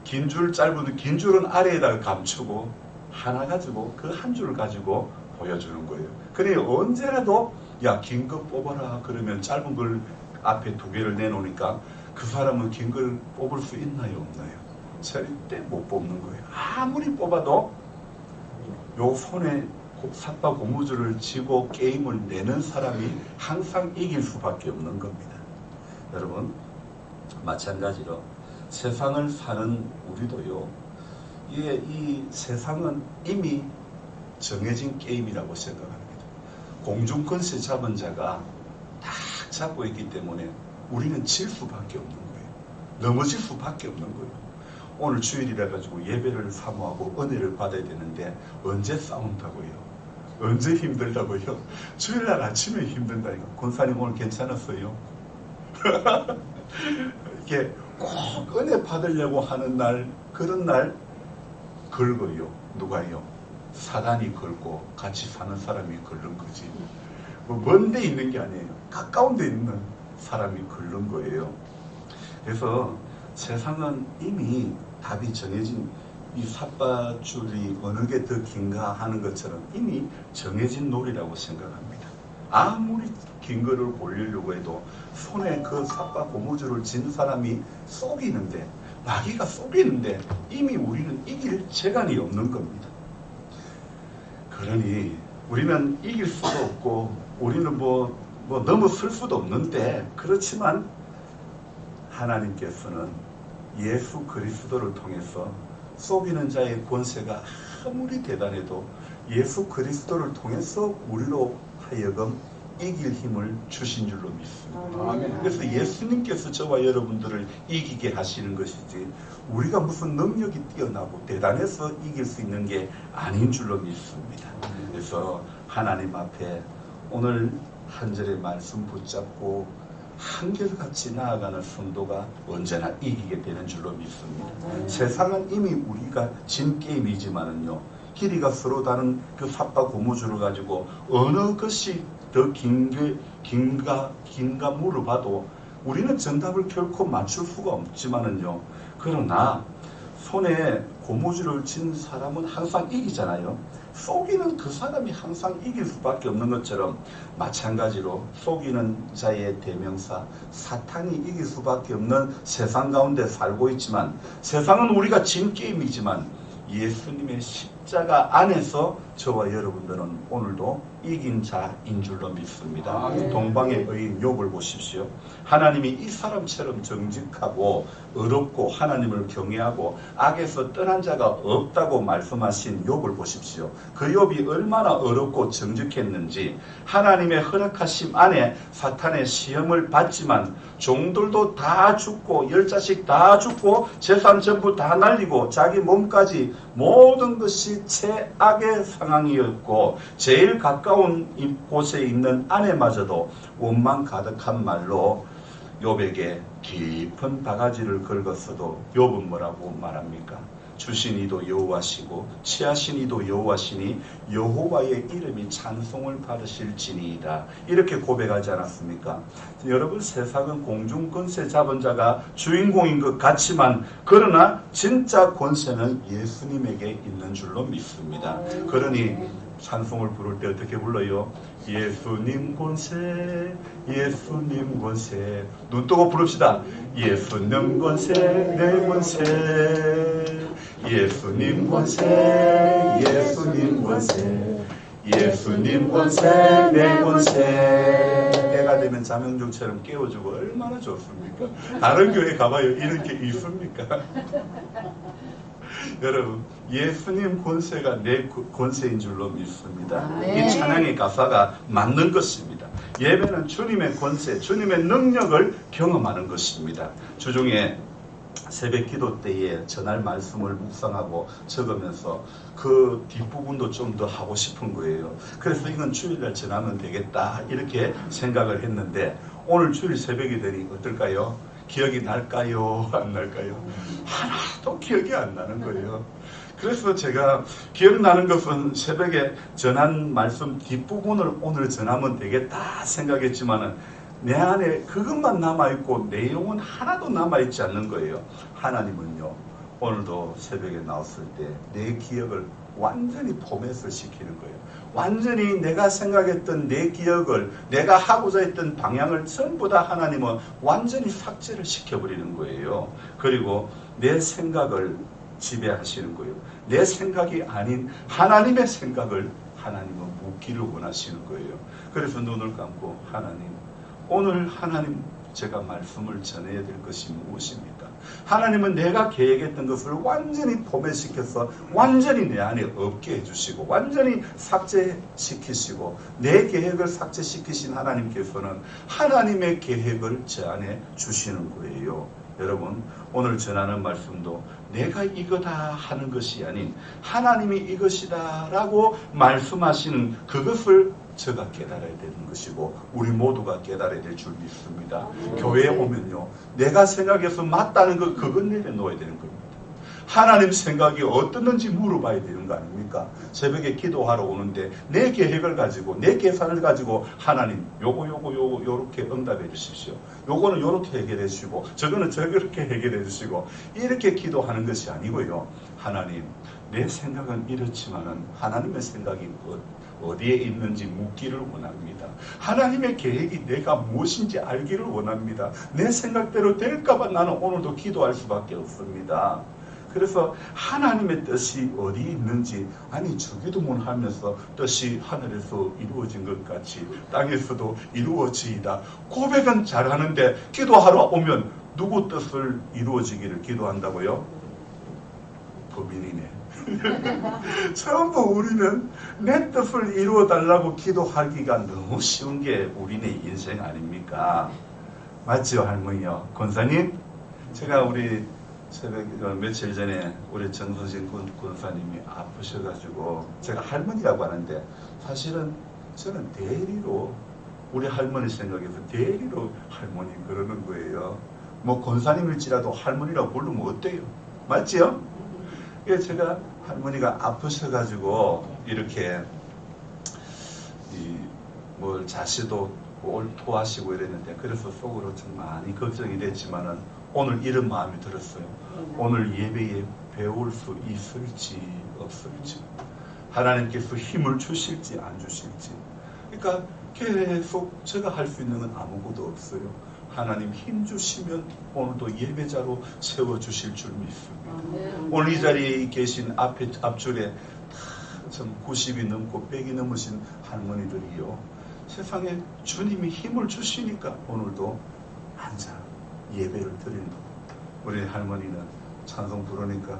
긴 줄 긴 줄은 아래에다가 감추고 하나 가지고 그 한 줄을 가지고 보여주는 거예요. 그래 언제라도 야, 긴 거 뽑아라 그러면 짧은 걸 앞에 두 개를 내놓으니까 그 사람은 긴 걸 뽑을 수 있나요 없나요? 절대 못 뽑는 거예요. 아무리 뽑아도 요 손에 삿바 고무줄을 쥐고 게임을 내는 사람이 항상 이길 수밖에 없는 겁니다. 여러분 마찬가지로 세상을 사는 우리도요, 이 세상은 이미 정해진 게임이라고 생각합니다. 공중권세 잡은 자가 딱 잡고 있기 때문에 우리는 질 수밖에 없는 거예요. 넘어질 수밖에 없는 거예요. 오늘 주일이라 가지고 예배를 사모하고 은혜를 받아야 되는데 언제 싸운다고요? 언제 힘들다고요? 주일날 아침에 힘든다니까. 권사님 오늘 괜찮았어요? 이게 꼭 은혜 받으려고 하는 날, 그런 날 걸고요. 누가요? 사단이 걸고 같이 사는 사람이 걸는 거지. 먼 데 있는 게 아니에요. 가까운 데 있는 사람이 걸는 거예요. 그래서 세상은 이미 답이 정해진, 이 삿바줄이 어느 게 더 긴가 하는 것처럼 이미 정해진 놀이라고 생각합니다. 아무리 긴 거를 고르려고 해도 손에 그 삿바 고무줄을 진 사람이 속이는데, 마귀가 속이는데 이미 우리는 이길 재간이 없는 겁니다. 그러니 우리는 이길 수도 없고 우리는 넘어설 수도 없는데, 그렇지만 하나님께서는 예수 그리스도를 통해서 속이는 자의 권세가 아무리 대단해도 예수 그리스도를 통해서 우리로 하여금 이길 힘을 주신 줄로 믿습니다. 아멘. 그래서 예수님께서 저와 여러분들을 이기게 하시는 것이지 우리가 무슨 능력이 뛰어나고 대단해서 이길 수 있는 게 아닌 줄로 믿습니다. 그래서 하나님 앞에 오늘 한 절의 말씀 붙잡고 한결같이 나아가는 성도가 언제나 이기게 되는 줄로 믿습니다. 세상은 이미 우리가 진 게임이지만은요, 길이가 서로 다른 그 삿바 고무줄을 가지고 어느 것이 더 긴가 물어봐도 우리는 정답을 결코 맞출 수가 없지만은요, 그러나 손에 고무줄을 쥔 사람은 항상 이기잖아요. 속이는 그 사람이 항상 이길 수밖에 없는 것처럼 마찬가지로 속이는 자의 대명사 사탄이 이길 수밖에 없는 세상 가운데 살고 있지만, 세상은 우리가 진 게임이지만 예수님의 십자가 안에서 저와 여러분들은 오늘도 이긴 자인 줄로 믿습니다. 아멘. 동방의 의인 욥을 보십시오. 하나님이 이 사람처럼 정직하고 의롭고 하나님을 경외하고 악에서 떠난 자가 없다고 말씀하신 욥을 보십시오. 그 욥이 얼마나 의롭고 정직했는지, 하나님의 허락하심 안에 사탄의 시험을 받지만 종들도 다 죽고 10자식 다 죽고 재산 전부 다 날리고 자기 몸까지 모든 것이 최악의 상황이었고 제일 가까운 가까운 곳에 있는 아내마저도 원망 가득한 말로 욥에게 깊은 바가지를 긁었어도 욥은 뭐라고 말합니까? 주신 이도 여호와시고 취하신 이도 여호와시니 여호와의 이름이 찬송을 받으실지니이다. 이렇게 고백하지 않았습니까? 여러분, 세상은 공중 권세 잡은 자가 주인공인 것 같지만 그러나 진짜 권세는 예수님에게 있는 줄로 믿습니다. 그러니 찬송을 부를 때 어떻게 불러요? 예수님 권세, 예수님 권세. 눈 뜨고 부릅시다. 예수님 권세, 내 권세. 예수님 권세, 예수님 권세. 예수님 권세, 내 권세. 때가 되면 자명종처럼 깨워주고 얼마나 좋습니까? 다른 교회 가봐요. 이런 게 있습니까? 여러분, 예수님 권세가 내 권세인 줄로 믿습니다. 이 찬양의 가사가 맞는 것입니다. 예배는 주님의 권세, 주님의 능력을 경험하는 것입니다. 주중에 새벽 기도 때에 전할 말씀을 묵상하고 적으면서 그 뒷부분도 좀 더 하고 싶은 거예요. 그래서 이건 주일날 전하면 되겠다 이렇게 생각을 했는데 오늘 주일 새벽이 되니 어떨까요? 기억이 날까요? 안 날까요? 하나도 기억이 안 나는 거예요. 그래서 제가 기억나는 것은 새벽에 전한 말씀 뒷부분을 오늘 전하면 되겠다 생각했지만은 내 안에 그것만 남아있고 내용은 하나도 남아있지 않는 거예요. 하나님은요, 오늘도 새벽에 나왔을 때 내 기억을 완전히 포맷을 시키는 거예요. 완전히 내가 생각했던 내 기억을, 내가 하고자 했던 방향을 전부 다 하나님은 완전히 삭제를 시켜버리는 거예요. 그리고 내 생각을 지배하시는 거예요. 내 생각이 아닌 하나님의 생각을 하나님은 묻기를 원하시는 거예요. 그래서 눈을 감고 하나님, 오늘 하나님 제가 말씀을 전해야 될 것이 무엇입니까? 하나님은 내가 계획했던 것을 완전히 포맷시켜서 완전히 내 안에 없게 해주시고 완전히 삭제시키시고 내 계획을 삭제시키신 하나님께서는 하나님의 계획을 제 안에 주시는 거예요. 여러분, 오늘 전하는 말씀도 내가 이거다 하는 것이 아닌 하나님이 이것이다 라고 말씀하시는 그것을 제가 깨달아야 되는 것이고 우리 모두가 깨달아야 될 줄 믿습니다. 교회에 오면요, 내가 생각해서 맞다는 거 그건 내려놓아야 되는 겁니다. 하나님 생각이 어떻는지 물어봐야 되는 거 아닙니까? 새벽에 기도하러 오는데 내 계획을 가지고 내 계산을 가지고 하나님 요렇게 응답해 주십시오. 요거는 요렇게 해결해 주시고 저거는 저렇게 해결해 주시고 이렇게 기도하는 것이 아니고요. 하나님, 내 생각은 이렇지만은 하나님의 생각이 어디에 있는지 묻기를 원합니다. 하나님의 계획이 내가 무엇인지 알기를 원합니다. 내 생각대로 될까봐 나는 오늘도 기도할 수밖에 없습니다. 그래서 하나님의 뜻이 어디 있는지, 아니 주기도문 하면서 뜻이 하늘에서 이루어진 것 같이 땅에서도 이루어지이다 고백은 잘하는데 기도하러 오면 누구 뜻을 이루어지기를 기도한다고요? 범인이네. 전부 우리는 내 뜻을 이루어달라고 기도하기가 너무 쉬운 게 우리네 인생 아닙니까? 맞죠, 할머니요? 권사님? 제가 우리 새벽 며칠 전에 우리 정서진 권사님이 아프셔가지고 제가 할머니라고 하는데 사실은 저는 대리로 우리 할머니 생각해서 대리로 할머니 그러는 거예요. 뭐 권사님일지라도 할머니라고 부르면 어때요? 맞지요? 제가 할머니가 아프셔가지고 이렇게 뭘 자시도 토하시고 이랬는데 그래서 속으로 좀 많이 걱정이 됐지만은 오늘 이런 마음이 들었어요. 오늘 예배에 배울 수 있을지 없을지, 하나님께서 힘을 주실지 안 주실지. 그러니까 계속 제가 할 수 있는 건 아무것도 없어요. 하나님 힘 주시면 오늘도 예배자로 세워주실 줄 믿습니다. 오늘 이 자리에 계신 앞줄에 참 90이 넘고 100이 넘으신 할머니들이요, 세상에 주님이 힘을 주시니까 오늘도 앉아 예배를 드리는 겁니다. 우리 할머니는 찬송 부르니까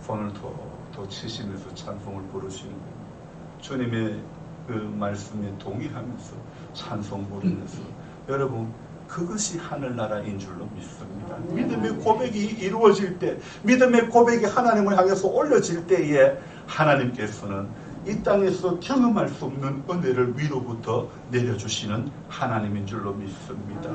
손을 더 치시면서 찬송을 부르시는 거예요. 주님의 그 말씀에 동의하면서 찬송 부르면서 여러분, 그것이 하늘나라인 줄로 믿습니다. 믿음의 고백이 이루어질 때, 믿음의 고백이 하나님을 향해서 올려질 때에 하나님께서는 이 땅에서 경험할 수 없는 은혜를 위로부터 내려주시는 하나님인 줄로 믿습니다.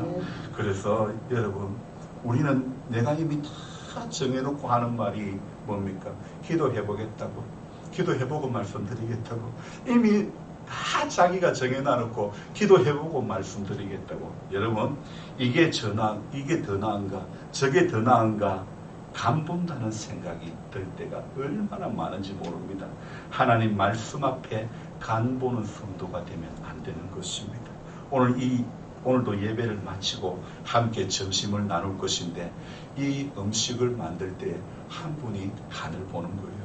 그래서 여러분, 우리는 내가 이미 다 정해놓고 하는 말이 뭡니까? 기도해보겠다고, 기도해보고 말씀드리겠다고, 이미 다 자기가 정해놔놓고 기도해보고 말씀드리겠다고. 여러분, 이게 더 나은가, 저게 더 나은가 간본다는 생각이 들 때가 얼마나 많은지 모릅니다. 하나님 말씀 앞에 간보는 성도가 되면 안 되는 것입니다. 오늘도 예배를 마치고 함께 점심을 나눌 것인데, 이 음식을 만들 때 한 분이 간을 보는 거예요.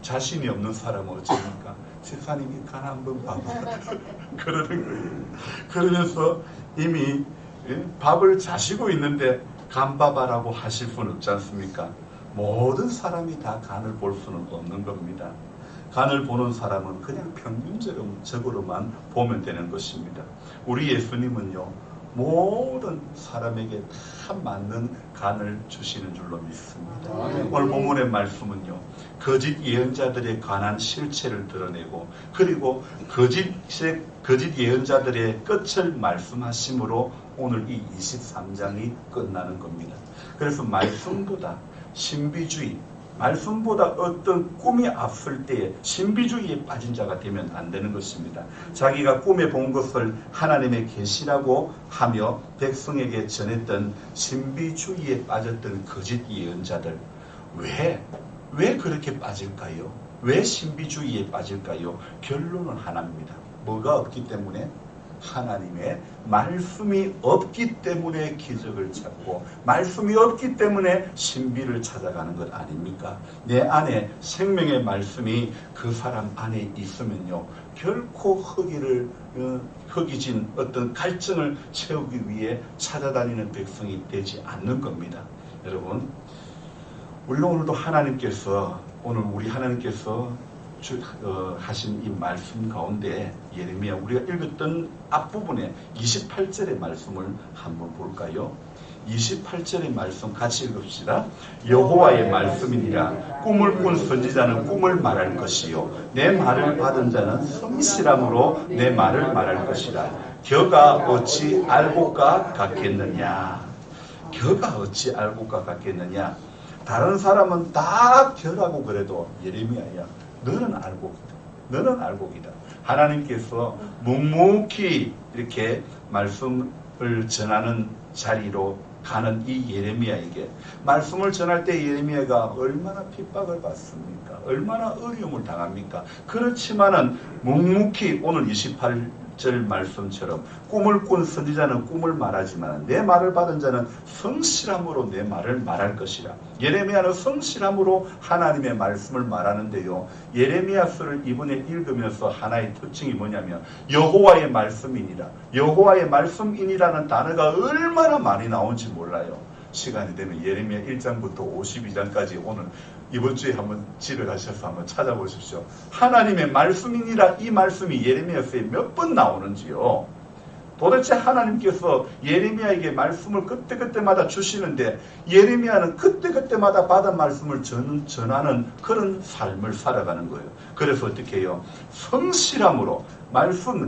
자신이 없는 사람은 어쩌니까 집사님이 간 한번 봐봐 그러는 거예요. 그러면서 이미 밥을 자시고 있는데 간 봐봐라고 하실 수는 없지 않습니까? 모든 사람이 다 간을 볼 수는 없는 겁니다. 간을 보는 사람은 그냥 평균적으로만 보면 되는 것입니다. 우리 예수님은요, 모든 사람에게 다 맞는 간을 주시는 줄로 믿습니다. 오늘 본문의 말씀은요, 거짓 예언자들에 관한 실체를 드러내고, 그리고 거짓 예언자들의 끝을 말씀하심으로 오늘 이 23장이 끝나는 겁니다. 그래서 말씀보다 신비주의, 말씀보다 어떤 꿈이 앞설 때에 신비주의에 빠진 자가 되면 안 되는 것입니다. 자기가 꿈에 본 것을 하나님의 계시라고 하며 백성에게 전했던 신비주의에 빠졌던 거짓 예언자들, 왜 그렇게 빠질까요? 왜 신비주의에 빠질까요? 결론은 하나입니다. 뭐가 없기 때문에? 하나님의 말씀이 없기 때문에 기적을 찾고, 말씀이 없기 때문에 신비를 찾아가는 것 아닙니까? 내 안에 생명의 말씀이 그 사람 안에 있으면요, 결코 허기진 어떤 갈증을 채우기 위해 찾아다니는 백성이 되지 않는 겁니다. 여러분, 물론 오늘도 우리 하나님께서 하신 이 말씀 가운데 예레미야, 우리가 읽었던 앞부분에 28절의 말씀을 한번 볼까요? 28절의 말씀 같이 읽읍시다. 여호와의 말씀이니라. 꿈을 꾼 선지자는 꿈을 말할 것이요, 내 말을 받은 자는 성실함으로 내 말을 말할 것이라. 겨가 어찌 알고가 같겠느냐. 겨가 어찌 알고가 같겠느냐. 다른 사람은 다 겨라고 그래도 예레미야야, 너는 알곡이다. 하나님께서 묵묵히 이렇게 말씀을 전하는 자리로 가는 이 예레미야에게, 말씀을 전할 때 예레미야가 얼마나 핍박을 받습니까? 얼마나 어려움을 당합니까? 그렇지만은 묵묵히 오늘 28절 말씀처럼 꿈을 꾼 선지자는 꿈을 말하지만 내 말을 받은 자는 성실함으로 내 말을 말할 것이라. 예레미야는 성실함으로 하나님의 말씀을 말하는데요, 예레미야서를 이번에 읽으면서 하나의 특징이 뭐냐면 여호와의 말씀이니라. 여호와의 말씀이니라는 단어가 얼마나 많이 나온지 몰라요. 시간이 되면 예레미야 1장부터 52장까지 오늘 이번 주에 한번 집에 가셔서 한번 찾아보십시오. 하나님의 말씀이니라, 이 말씀이 예레미야서에 몇 번 나오는지요. 도대체 하나님께서 예레미야에게 말씀을 그때그때마다 주시는데, 예레미야는 그때그때마다 받은 말씀을 전하는 그런 삶을 살아가는 거예요. 그래서 어떻게 해요? 성실함으로,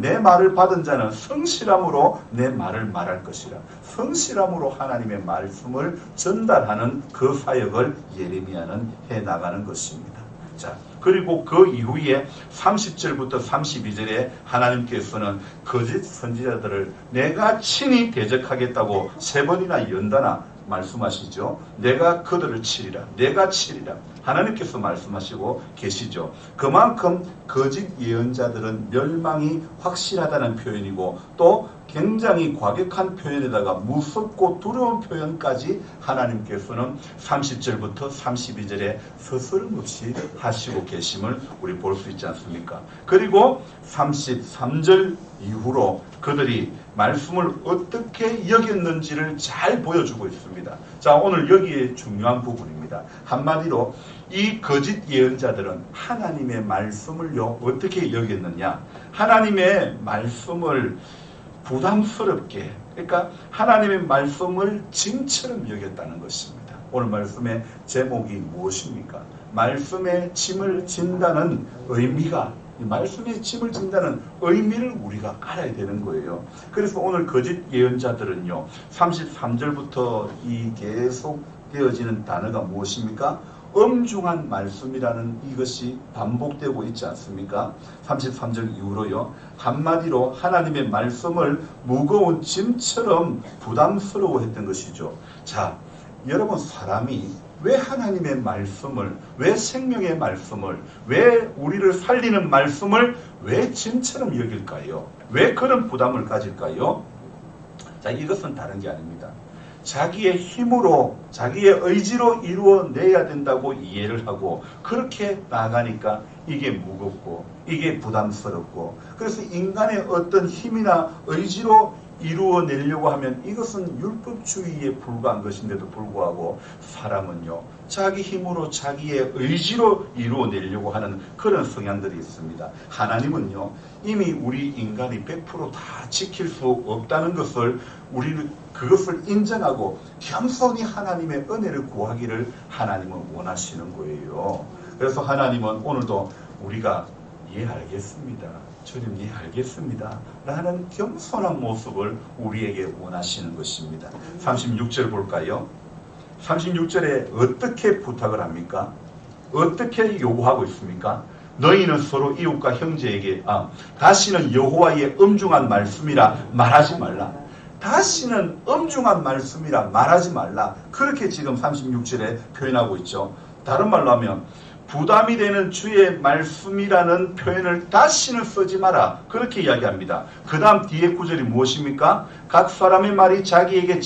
내 말을 받은 자는 성실함으로 내 말을 말할 것이라. 성실함으로 하나님의 말씀을 전달하는 그 사역을 예레미야는 해나가는 것입니다. 자, 그리고 그 이후에 30절부터 32절에 하나님께서는 거짓 선지자들을 내가 친히 대적하겠다고 3번이나 연달아 말씀하시죠. 내가 그들을 치리라. 내가 치리라. 하나님께서 말씀하시고 계시죠. 그만큼 거짓 예언자들은 멸망이 확실하다는 표현이고, 또 굉장히 과격한 표현에다가 무섭고 두려운 표현까지 하나님께서는 30절부터 32절에 서스럼없이 하시고 계심을 우리 볼 수 있지 않습니까? 그리고 33절 이후로 그들이 말씀을 어떻게 여겼는지를 잘 보여주고 있습니다. 자, 오늘 여기에 중요한 부분입니다. 한마디로 이 거짓 예언자들은 하나님의 말씀을요 어떻게 여겼느냐. 하나님의 말씀을 부담스럽게, 그러니까 하나님의 말씀을 징처럼 여겼다는 것입니다. 오늘 말씀의 제목이 무엇입니까? 말씀에 짐을 진다는 의미가, 이 말씀에 짐을 진다는 의미를 우리가 알아야 되는 거예요. 그래서 오늘 거짓 예언자들은요, 33절부터 이 계속 되어지는 단어가 무엇입니까? 엄중한 말씀이라는 이것이 반복되고 있지 않습니까? 33절 이후로요, 한마디로 하나님의 말씀을 무거운 짐처럼 부담스러워했던 것이죠. 자, 여러분, 사람이 왜 하나님의 말씀을, 왜 생명의 말씀을, 왜 우리를 살리는 말씀을 왜 짐처럼 여길까요? 왜 그런 부담을 가질까요? 자, 이것은 다른 게 아닙니다. 자기의 힘으로, 자기의 의지로 이루어내야 된다고 이해를 하고 그렇게 나아가니까 이게 무겁고 이게 부담스럽고, 그래서 인간의 어떤 힘이나 의지로 이루어내려고 하면 이것은 율법주의에 불과한 것인데도 불구하고 사람은요, 자기 힘으로 자기의 의지로 이루어내려고 하는 그런 성향들이 있습니다. 하나님은요, 이미 우리 인간이 100% 다 지킬 수 없다는 것을 우리는 그것을 인정하고 겸손히 하나님의 은혜를 구하기를 하나님은 원하시는 거예요. 그래서 하나님은 오늘도 우리가 예 알겠습니다, 주님 예 알겠습니다 라는 겸손한 모습을 우리에게 원하시는 것입니다. 36절 볼까요? 36절에 어떻게 부탁을 합니까? 어떻게 요구하고 있습니까? 너희는 서로 이웃과 형제에게 다시는 여호와의 엄중한 말씀이라 말하지 말라. 다시는 엄중한 말씀이라 말하지 말라. 그렇게 지금 36절에 표현하고 있죠. 다른 말로 하면 부담이 되는 주의 말씀이라는 표현을 다시는 쓰지 마라. 그렇게 이야기합니다. 그 다음 뒤에 구절이 무엇입니까? 각 사람의 말이 자기에게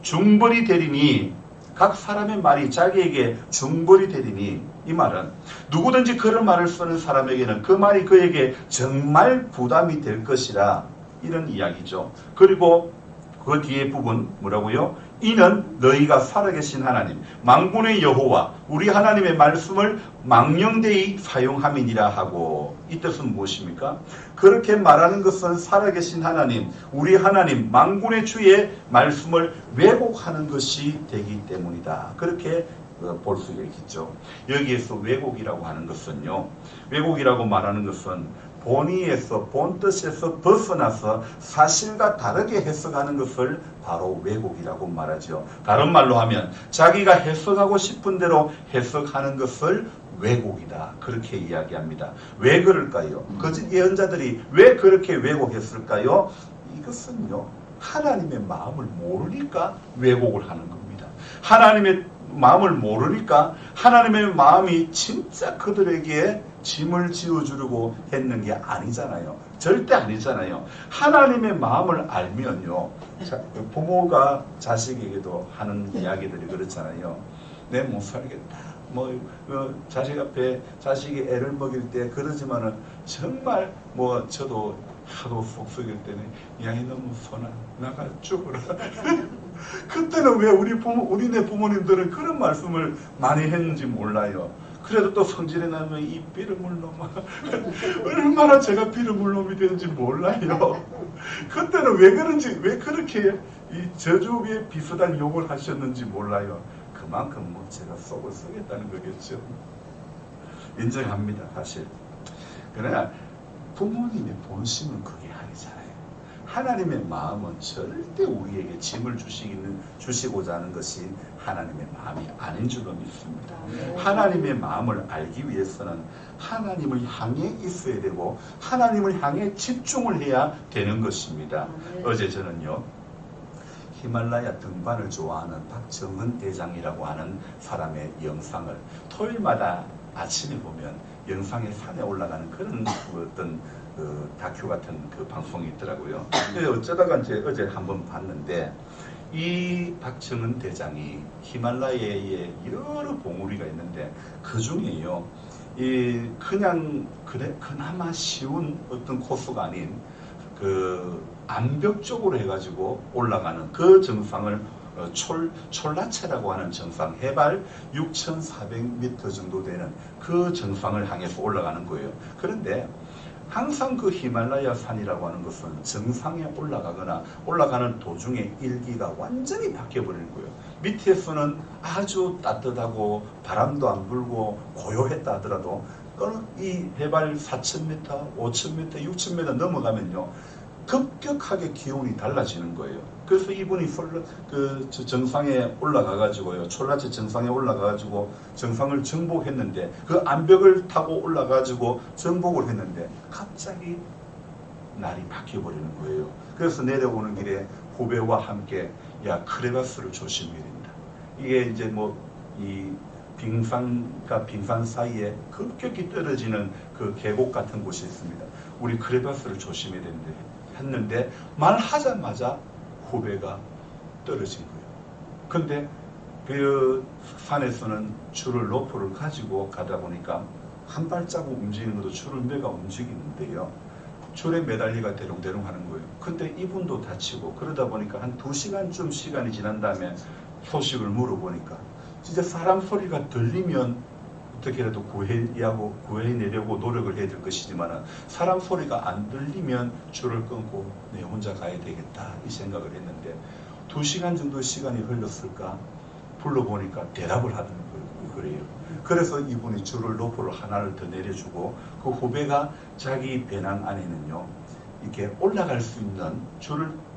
중벌이 되리니, 각 사람의 말이 자기에게 중벌이 되리니, 이 말은 누구든지 그런 말을 쓰는 사람에게는 그 말이 그에게 정말 부담이 될 것이라, 이런 이야기죠. 그리고 그 뒤에 부분 뭐라고요? 이는 너희가 살아계신 하나님 만군의 여호와 우리 하나님의 말씀을 망령되이 사용함이니라 하고, 이 뜻은 무엇입니까? 그렇게 말하는 것은 살아계신 하나님, 우리 하나님 만군의 주의 말씀을 왜곡하는 것이 되기 때문이다. 그렇게 볼 수가 있겠죠. 여기에서 왜곡이라고 하는 것은요, 왜곡이라고 말하는 것은 본의에서, 본뜻에서 벗어나서 사실과 다르게 해석하는 것을 바로 왜곡이라고 말하죠. 다른 말로 하면 자기가 해석하고 싶은 대로 해석하는 것을 왜곡이다. 그렇게 이야기합니다. 왜 그럴까요? 거짓 예언자들이 왜 그렇게 왜곡했을까요? 이것은요, 하나님의 마음을 모르니까 왜곡을 하는 겁니다. 하나님의 마음을 모르니까 하나님의 마음이 진짜 그들에게 짐을 지어주려고 했는 게 아니잖아요. 절대 아니잖아요. 하나님의 마음을 알면요, 부모가 자식에게도 하는 이야기들이 그렇잖아요. 내 못 살겠다. 자식 앞에 자식이 애를 먹일 때 그러지만은 정말 저도 하도 속 썩일 때는 야, 이 너무 선아, 나가 죽어라. 그때는 왜 우리네 부모님들은 그런 말씀을 많이 했는지 몰라요. 그래도 또 성질이 나면 이 비름을 놈아, 얼마나 제가 비름을 놈이 되는지 몰라요. 그때는 왜 그런지, 왜 그렇게 이 저주에 비슷한 욕을 하셨는지 몰라요. 그만큼 제가 속을 썩였다는 거겠죠. 인정합니다, 사실. 그러나 부모님의 본심은 그게 아니잖아요. 하나님의 마음은 절대 우리에게 짐을 주시고자 하는 것이 하나님의 마음이 아닌 줄로 믿습니다. 하나님의 마음을 알기 위해서는 하나님을 향해 있어야 되고 하나님을 향해 집중을 해야 되는 것입니다. 어제 저는요, 히말라야 등반을 좋아하는 박정은 대장이라고 하는 사람의 영상을 토요일마다 아침에 보면 영상에 산에 올라가는 그런 어떤 다큐 같은 그 방송이 있더라고요. 어쩌다가 어제 한번 봤는데, 이 박정은 대장이 히말라야에 여러 봉우리가 있는데 그 중에요, 그나마 쉬운 어떤 코스가 아닌 그 암벽 쪽으로 해가지고 올라가는 그 정상을 촐라체라고 하는 정상, 해발 6,400m 정도 되는 그 정상을 향해서 올라가는 거예요. 그런데 항상 그 히말라야 산이라고 하는 것은 정상에 올라가거나 올라가는 도중에 일기가 완전히 바뀌어버리는 거예요. 밑에서는 아주 따뜻하고 바람도 안 불고 고요했다 하더라도 이 해발 4,000m, 5,000m, 6,000m 넘어가면요 급격하게 기온이 달라지는 거예요. 그래서 이분이 정상에 올라가가지고요, 촐라체 정상에 올라가가지고 정상을 정복했는데 그 암벽을 타고 올라가가지고 정복을 했는데 갑자기 날이 바뀌어버리는 거예요. 그래서 내려오는 길에 후배와 함께 야 크레바스를 조심해야 된다. 이게 이제 뭐 이 빙산과 빙산 사이에 급격히 떨어지는 그 계곡 같은 곳이 있습니다. 우리 크레바스를 조심해야 된다 했는데 말하자마자 후배가 떨어진 거예요. 근데 그 산에서는 줄을 로프를 가지고 가다 보니까 한 발자국 움직이는 것도 줄을 매가 움직이는데요. 줄에 매달리가 대롱대롱 하는 거예요. 근데 이분도 다치고 그러다 보니까 한 2시간쯤 시간이 지난 다음에 소식을 물어보니까 진짜 사람 소리가 들리면 어떻게라도 구해내려고 노력을 해야 될 것이지만 사람 소리가 안 들리면 줄을 끊고 내 혼자 가야 되겠다 이 생각을 했는데 2시간 정도 시간이 흘렀을까 불러보니까 대답을 하는 거예요. 그래서 이분이 줄을 로프를 하나를 더 내려주고 그 후배가 자기 배낭 안에는요 이렇게 올라갈 수 있는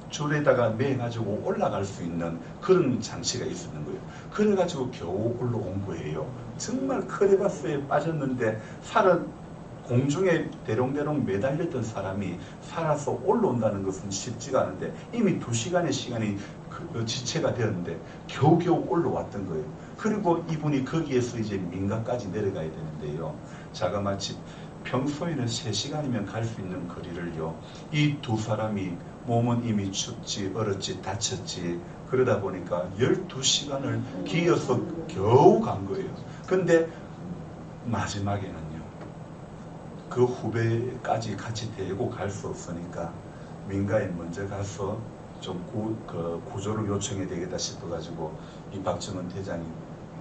줄에다가 매가지고 올라갈 수 있는 그런 장치가 있었는 거예요. 그래가지고 겨우 올라온 거예요. 정말 크레바스에 빠졌는데 공중에 대롱대롱 매달렸던 사람이 살아서 올라온다는 것은 쉽지가 않은데 이미 2시간의 시간이 지체가 되었는데 겨우겨우 올라왔던 거예요. 그리고 이분이 거기에서 이제 민가까지 내려가야 되는데요. 자그마치 평소에는 3시간이면 갈 수 있는 거리를요. 이 두 사람이 몸은 이미 춥지 얼었지 다쳤지 그러다 보니까 12시간을 기어서 겨우 간 거예요. 근데 마지막에는요. 그 후배까지 같이 데리고 갈 수 없으니까 민가에 먼저 가서 좀 구조를 요청해야 되겠다 싶어가지고 이 박정은 대장이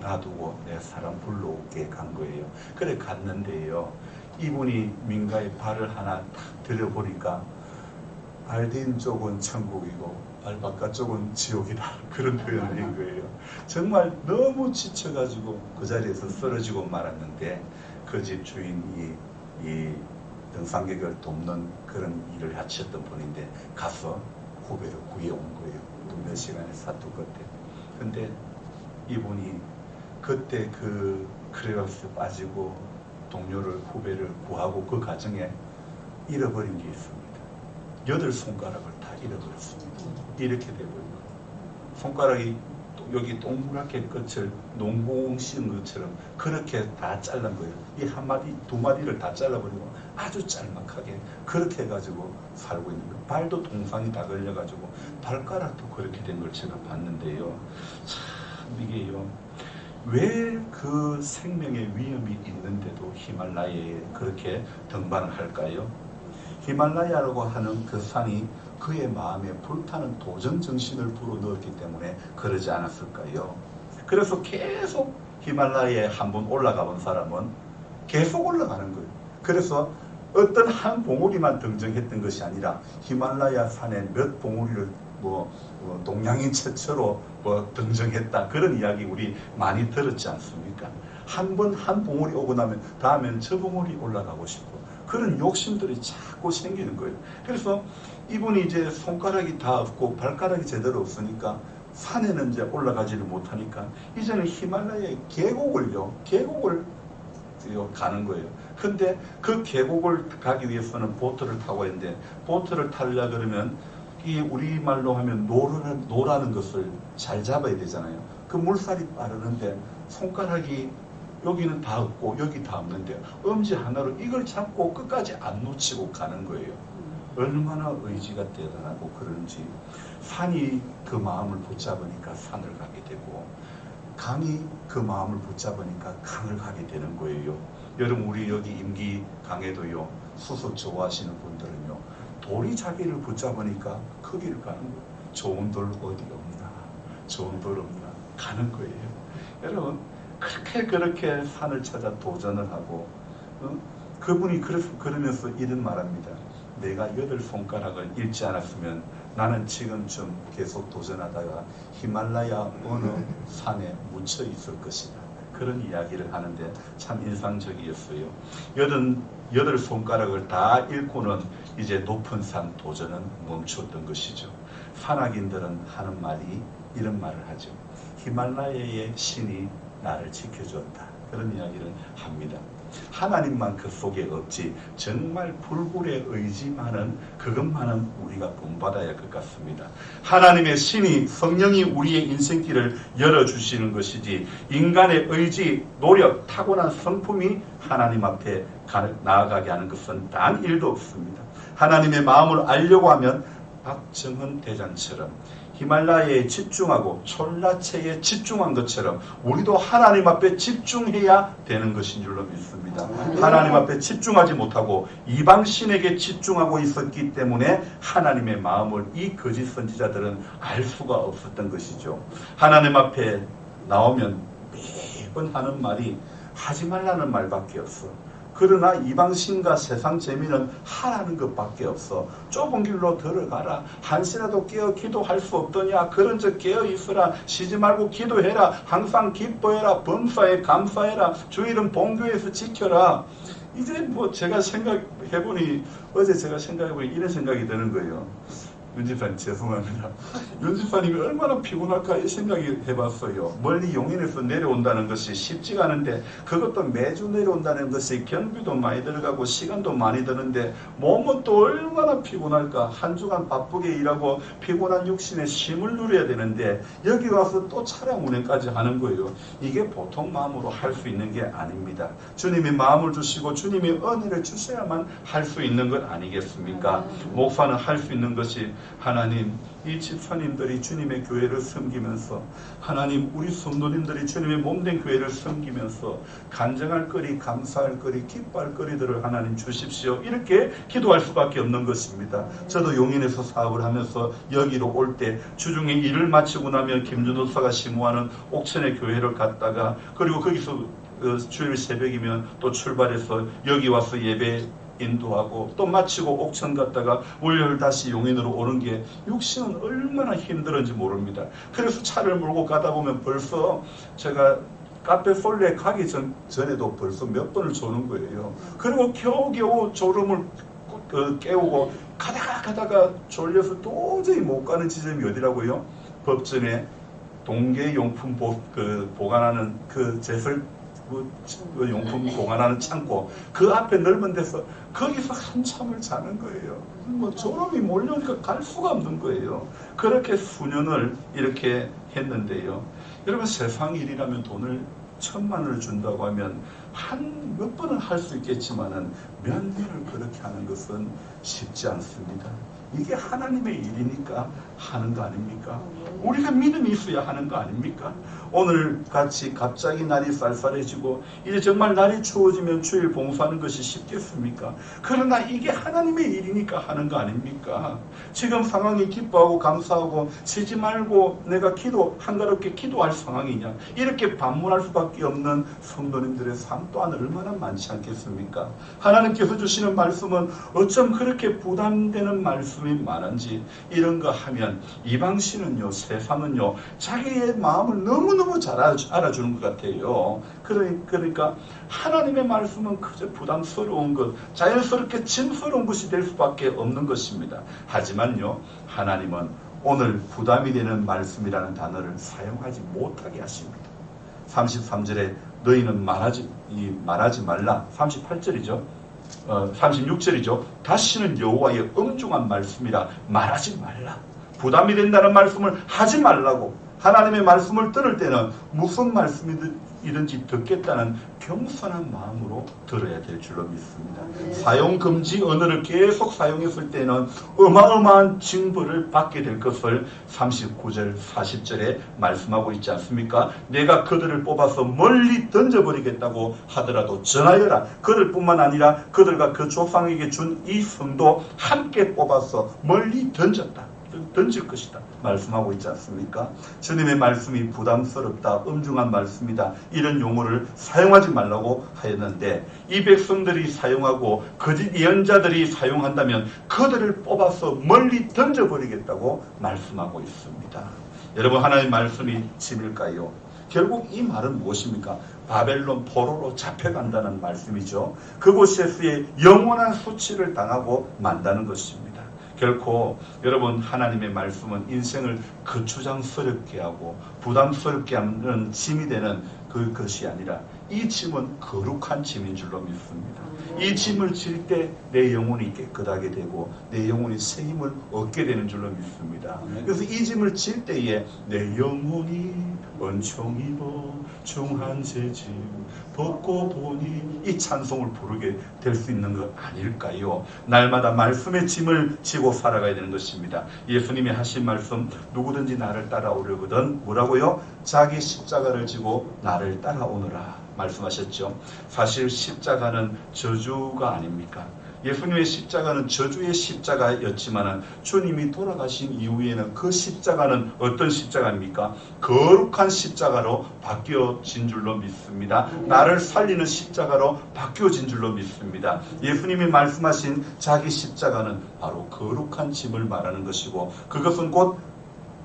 놔두고 내 사람 불러오게 간 거예요. 그래 갔는데요. 이분이 민가에 발을 하나 탁 들여보니까 발딘 쪽은 천국이고 발 바깥 쪽은 지옥이다. 그런 표현을 한 거예요. 정말 너무 지쳐가지고 그 자리에서 쓰러지고 말았는데 그 집 주인이 이 등산객을 돕는 그런 일을 하셨던 분인데 가서 후배를 구해온 거예요. 또 몇 시간의 사투 끝에. 근데 이분이 그때 그 크레바스에 빠지고 동료를 후배를 구하고 그 과정에 잃어버린 게 있습니다. 8손가락을 다 잃어버렸습니다. 이렇게 되버리고 손가락이 여기 동그랗게 끝을 농공 씌운 것처럼 그렇게 다 잘란 거예요. 이 한 마디, 두 마디를 다 잘라버리고 아주 짤막하게 그렇게 해가지고 살고 있는 거예요. 발도 동상이 다 걸려가지고 발가락도 그렇게 된 걸 제가 봤는데요. 참 이게요. 왜 그 생명의 위험이 있는데도 히말라야에 그렇게 등반을 할까요? 히말라야라고 하는 그 산이 그의 마음에 불타는 도전 정신을 불어넣었기 때문에 그러지 않았을까요? 그래서 계속 히말라야에 한번 올라가 본 사람은 계속 올라가는 거예요. 그래서 어떤 한 봉우리만 등정했던 것이 아니라 히말라야 산에 몇 봉우리를 동양인 최초로 등정했다. 그런 이야기 우리 많이 들었지 않습니까? 한 번 한 봉우리 오고 나면 다음엔 저 봉우리 올라가고 싶고 그런 욕심들이 자꾸 생기는 거예요. 그래서 이분이 이제 손가락이 다 없고 발가락이 제대로 없으니까 산에는 이제 올라가지를 못하니까 이제는 히말라야의 계곡을 가는 거예요. 근데 그 계곡을 가기 위해서는 보트를 타고 있는데 보트를 타려 그러면 이 우리말로 하면 노라는 것을 잘 잡아야 되잖아요. 그 물살이 빠르는데 손가락이 여기는 다 없고 여기 다 없는데 엄지 하나로 이걸 잡고 끝까지 안 놓치고 가는 거예요. 얼마나 의지가 대단하고 그런지 산이 그 마음을 붙잡으니까 산을 가게 되고 강이 그 마음을 붙잡으니까 강을 가게 되는 거예요. 여러분 우리 여기 임기 강에도요 수소 좋아하시는 분들은요 돌이 자기를 붙잡으니까 그 길을 가는 거예요. 좋은 돌 어디 없나 좋은 돌 없나 가는 거예요. 여러분 그렇게 산을 찾아 도전을 하고 그분이 그러면서 이런 말합니다. 내가 8손가락을 잃지 않았으면 나는 지금쯤 계속 도전하다가 히말라야 어느 산에 묻혀 있을 것이다. 그런 이야기를 하는데 참 인상적이었어요. 8손가락을 다 잃고는 이제 높은 산 도전은 멈췄던 것이죠. 산악인들은 하는 말이 이런 말을 하죠. 히말라야의 신이 나를 지켜준다. 그런 이야기를 합니다. 하나님만 그 속에 없지 정말 불굴의 의지만은 그것만은 우리가 본받아야 할 것 같습니다. 하나님의 신이 성령이 우리의 인생길을 열어주시는 것이지 인간의 의지, 노력, 타고난 성품이 하나님 앞에 나아가게 하는 것은 단 일도 없습니다. 하나님의 마음을 알려고 하면 박정훈 대장처럼 히말라야에 집중하고 촐라체에 집중한 것처럼 우리도 하나님 앞에 집중해야 되는 것인 줄로 믿습니다. 하나님 앞에 집중하지 못하고 이방신에게 집중하고 있었기 때문에 하나님의 마음을 이 거짓 선지자들은 알 수가 없었던 것이죠. 하나님 앞에 나오면 매번 하는 말이 하지 말라는 말밖에 없어. 그러나 이방신과 세상 재미는 하라는 것밖에 없어. 좁은 길로 들어가라. 한시라도 깨어 기도할 수 없더냐. 그런 적 깨어 있으라. 쉬지 말고 기도해라. 항상 기뻐해라. 범사에 감사해라. 주일은 본교에서 지켜라. 이제 뭐 제가 생각해보니 어제 제가 생각해보니 이런 생각이 드는 거예요. 윤집사님 죄송합니다. 윤집사님이 얼마나 피곤할까 이 생각이 해봤어요. 멀리 용인에서 내려온다는 것이 쉽지가 않은데 그것도 매주 내려온다는 것이 경비도 많이 들어가고 시간도 많이 드는데 몸은 또 얼마나 피곤할까. 한 주간 바쁘게 일하고 피곤한 육신에 쉼을 누려야 되는데 여기 와서 또 차량 운행까지 하는 거예요. 이게 보통 마음으로 할 수 있는 게 아닙니다. 주님이 마음을 주시고 주님이 은혜를 주셔야만 할 수 있는 것 아니겠습니까? 목사는 할 수 있는 것이 하나님, 이 집사님들이 주님의 교회를 섬기면서 하나님, 우리 성도님들이 주님의 몸된 교회를 섬기면서 간증할 거리, 감사할 거리, 기뻐할 거리들을 하나님 주십시오. 이렇게 기도할 수밖에 없는 것입니다. 저도 용인에서 사업을 하면서 여기로 올 때 주중에 일을 마치고 나면 김준호사가 심호하는 옥천의 교회를 갔다가 그리고 거기서 주일 새벽이면 또 출발해서 여기 와서 예배 인도하고 또 마치고 옥천 갔다가 월요일 다시 용인으로 오는 게 육신은 얼마나 힘들었는지 모릅니다. 그래서 차를 몰고 가다 보면 벌써 제가 카페 솔레 가기 전에도 벌써 몇 번을 조는 거예요. 그리고 겨우겨우 졸음을 깨우고 가다가 졸려서 도저히 못 가는 지점이 어디라고요? 법전에 동계용품 보관하는 그 제설 그 용품 보관하는 창고 그 앞에 넓은 데서 거기서 한참을 자는 거예요. 뭐 졸음이 몰려오니까 갈 수가 없는 거예요. 그렇게 수년을 이렇게 했는데요. 여러분 세상 일이라면 돈을 1,000만 원을 준다고 하면 한 몇 번은 할 수 있겠지만은 몇 년을 그렇게 하는 것은 쉽지 않습니다. 이게 하나님의 일이니까 하는 거 아닙니까? 우리가 믿음이 있어야 하는 거 아닙니까? 오늘 같이 갑자기 날이 쌀쌀해지고 이제 정말 날이 추워지면 주일 봉사하는 것이 쉽겠습니까? 그러나 이게 하나님의 일이니까 하는 거 아닙니까? 지금 상황이 기뻐하고 감사하고 쉬지 말고 내가 한가롭게 기도할 상황이냐, 이렇게 반문할 수밖에 없는 성도님들의 삶 또한 얼마나 많지 않겠습니까? 하나님께서 주시는 말씀은 어쩜 그렇게 부담되는 말씀이 많은지, 이런 거 하면 이방신은요, 세상은요, 자기의 마음을 너무너무 잘 알아주는 것 같아요. 그러니까 하나님의 말씀은 그저 부담스러운 것, 자연스럽게 짐스러운 것이 될 수밖에 없는 것입니다. 하지만요, 하나님은 오늘 부담이 되는 말씀이라는 단어를 사용하지 못하게 하십니다. 33절에 너희는 말하지 말라. 38절이죠. 36절이죠. 다시는 여호와의 엄중한 말씀이라 말하지 말라. 부담이 된다는 말씀을 하지 말라고. 하나님의 말씀을 들을 때는 무슨 말씀이든지 듣겠다는 겸손한 마음으로 들어야 될 줄로 믿습니다. 사용금지 언어를 계속 사용했을 때는 어마어마한 징벌을 받게 될 것을 39절 40절에 말씀하고 있지 않습니까? 내가 그들을 뽑아서 멀리 던져버리겠다고 하더라도 전하여라. 그들 뿐만 아니라 그들과 그 조상에게 준 이 성도 함께 뽑아서 멀리 던졌다. 던질 것이다 말씀하고 있지 않습니까? 주님의 말씀이 부담스럽다, 엄중한 말씀이다, 이런 용어를 사용하지 말라고 하였는데, 이 백성들이 사용하고 거짓 예언자들이 사용한다면 그들을 뽑아서 멀리 던져버리겠다고 말씀하고 있습니다. 여러분, 하나님의 말씀이 짐일까요? 결국 이 말은 무엇입니까? 바벨론 포로로 잡혀간다는 말씀이죠. 그곳에서의 영원한 수치를 당하고 만다는 것입니다. 결코 여러분, 하나님의 말씀은 인생을 거추장스럽게 하고 부담스럽게 하는 짐이 되는 그것이 아니라, 이 짐은 거룩한 짐인 줄로 믿습니다. 이 짐을 질 때 내 영혼이 깨끗하게 되고 내 영혼이 새 힘을 얻게 되는 줄로 믿습니다. 그래서 이 짐을 질 때에 내 영혼이 은총 입어 중한 새 짐 벗고 보니, 이 찬송을 부르게 될 수 있는 것 아닐까요? 날마다 말씀의 짐을 지고 살아가야 되는 것입니다. 예수님이 하신 말씀, 누구든지 나를 따라오려거든 뭐라고요? 자기 십자가를 지고 나를 따라오너라 말씀하셨죠. 사실 십자가는 저주가 아닙니까? 예수님의 십자가는 저주의 십자가였지만 주님이 돌아가신 이후에는 그 십자가는 어떤 십자가입니까? 거룩한 십자가로 바뀌어진 줄로 믿습니다. 나를 살리는 십자가로 바뀌어진 줄로 믿습니다. 예수님이 말씀하신 자기 십자가는 바로 거룩한 짐을 말하는 것이고, 그것은 곧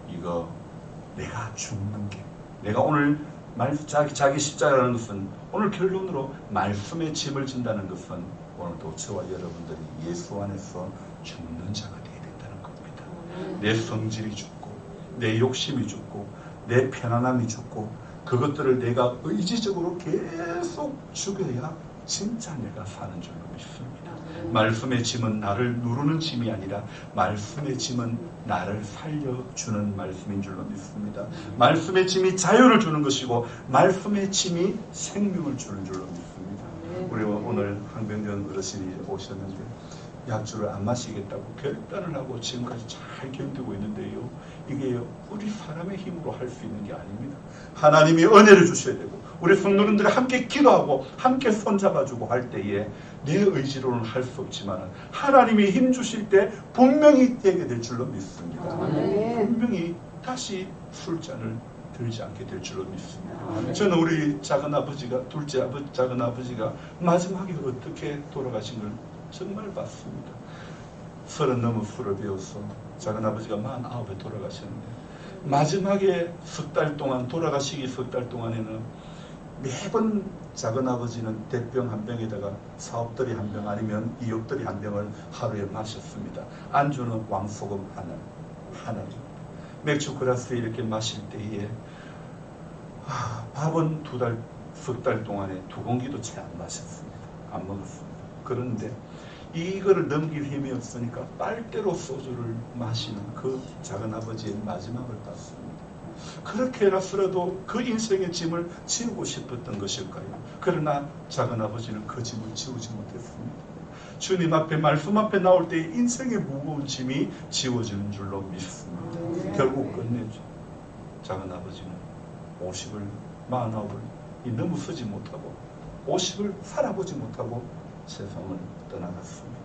이거 내가 죽는 게, 내가 오늘 자기 십자가라는 것은, 오늘 결론으로 말씀의 짐을 진다는 것은 오늘도 저와 여러분들이 예수 안에서 죽는 자가 되어야 된다는 겁니다. 내 성질이 죽고 내 욕심이 죽고 내 편안함이 죽고, 그것들을 내가 의지적으로 계속 죽여야 진짜 내가 사는 줄로 믿습니다. 말씀의 짐은 나를 누르는 짐이 아니라 말씀의 짐은 나를 살려주는 말씀인 줄로 믿습니다. 말씀의 짐이 자유를 주는 것이고 말씀의 짐이 생명을 주는 줄로 믿습니다. 우리 오늘 황병전 어르신이 오셨는데 약주를 안 마시겠다고 결단을 하고 지금까지 잘 견디고 있는데요, 이게 우리 사람의 힘으로 할 수 있는 게 아닙니다. 하나님이 은혜를 주셔야 되고, 우리 성도님들이 함께 기도하고 함께 손잡아주고 할 때에 내 의지로는 할 수 없지만 하나님이 힘 주실 때 분명히 되게 될 줄로 믿습니다. 분명히 다시 술잔을 들지 않게 될 줄로 믿습니다. 저는 우리 작은아버지가, 둘째 작은아버지가 마지막에 어떻게 돌아가신 걸 정말 봤습니다. 30 넘어 술을 배워서 작은아버지가 49에 돌아가셨는데, 마지막에 석 달 동안, 돌아가시기 석 달 동안에는 매번 작은아버지는 대병 한 병에다가 사업들이 한 병 아니면 이역들이 한 병을 하루에 마셨습니다. 안주는 왕소금 하나입니다. 맥주 그라스에 이렇게 마실 때에 밥은 석 달 동안에 2공기도 채 안 마셨습니다. 안 먹었습니다. 그런데 이거를 넘길 힘이 없으니까 빨대로 소주를 마시는 그 작은아버지의 마지막을 봤습니다. 그렇게 해놨더라도 그 인생의 짐을 지우고 싶었던 것일까요? 그러나 작은아버지는 그 짐을 지우지 못했습니다. 주님 앞에, 말씀 앞에 나올 때 인생의 무거운 짐이 지워지는 줄로 믿습니다. 결국 끝내죠. 작은아버지는 50을, 49을 너무 쓰지 못하고 50을 살아보지 못하고 세상을 떠나갔습니다.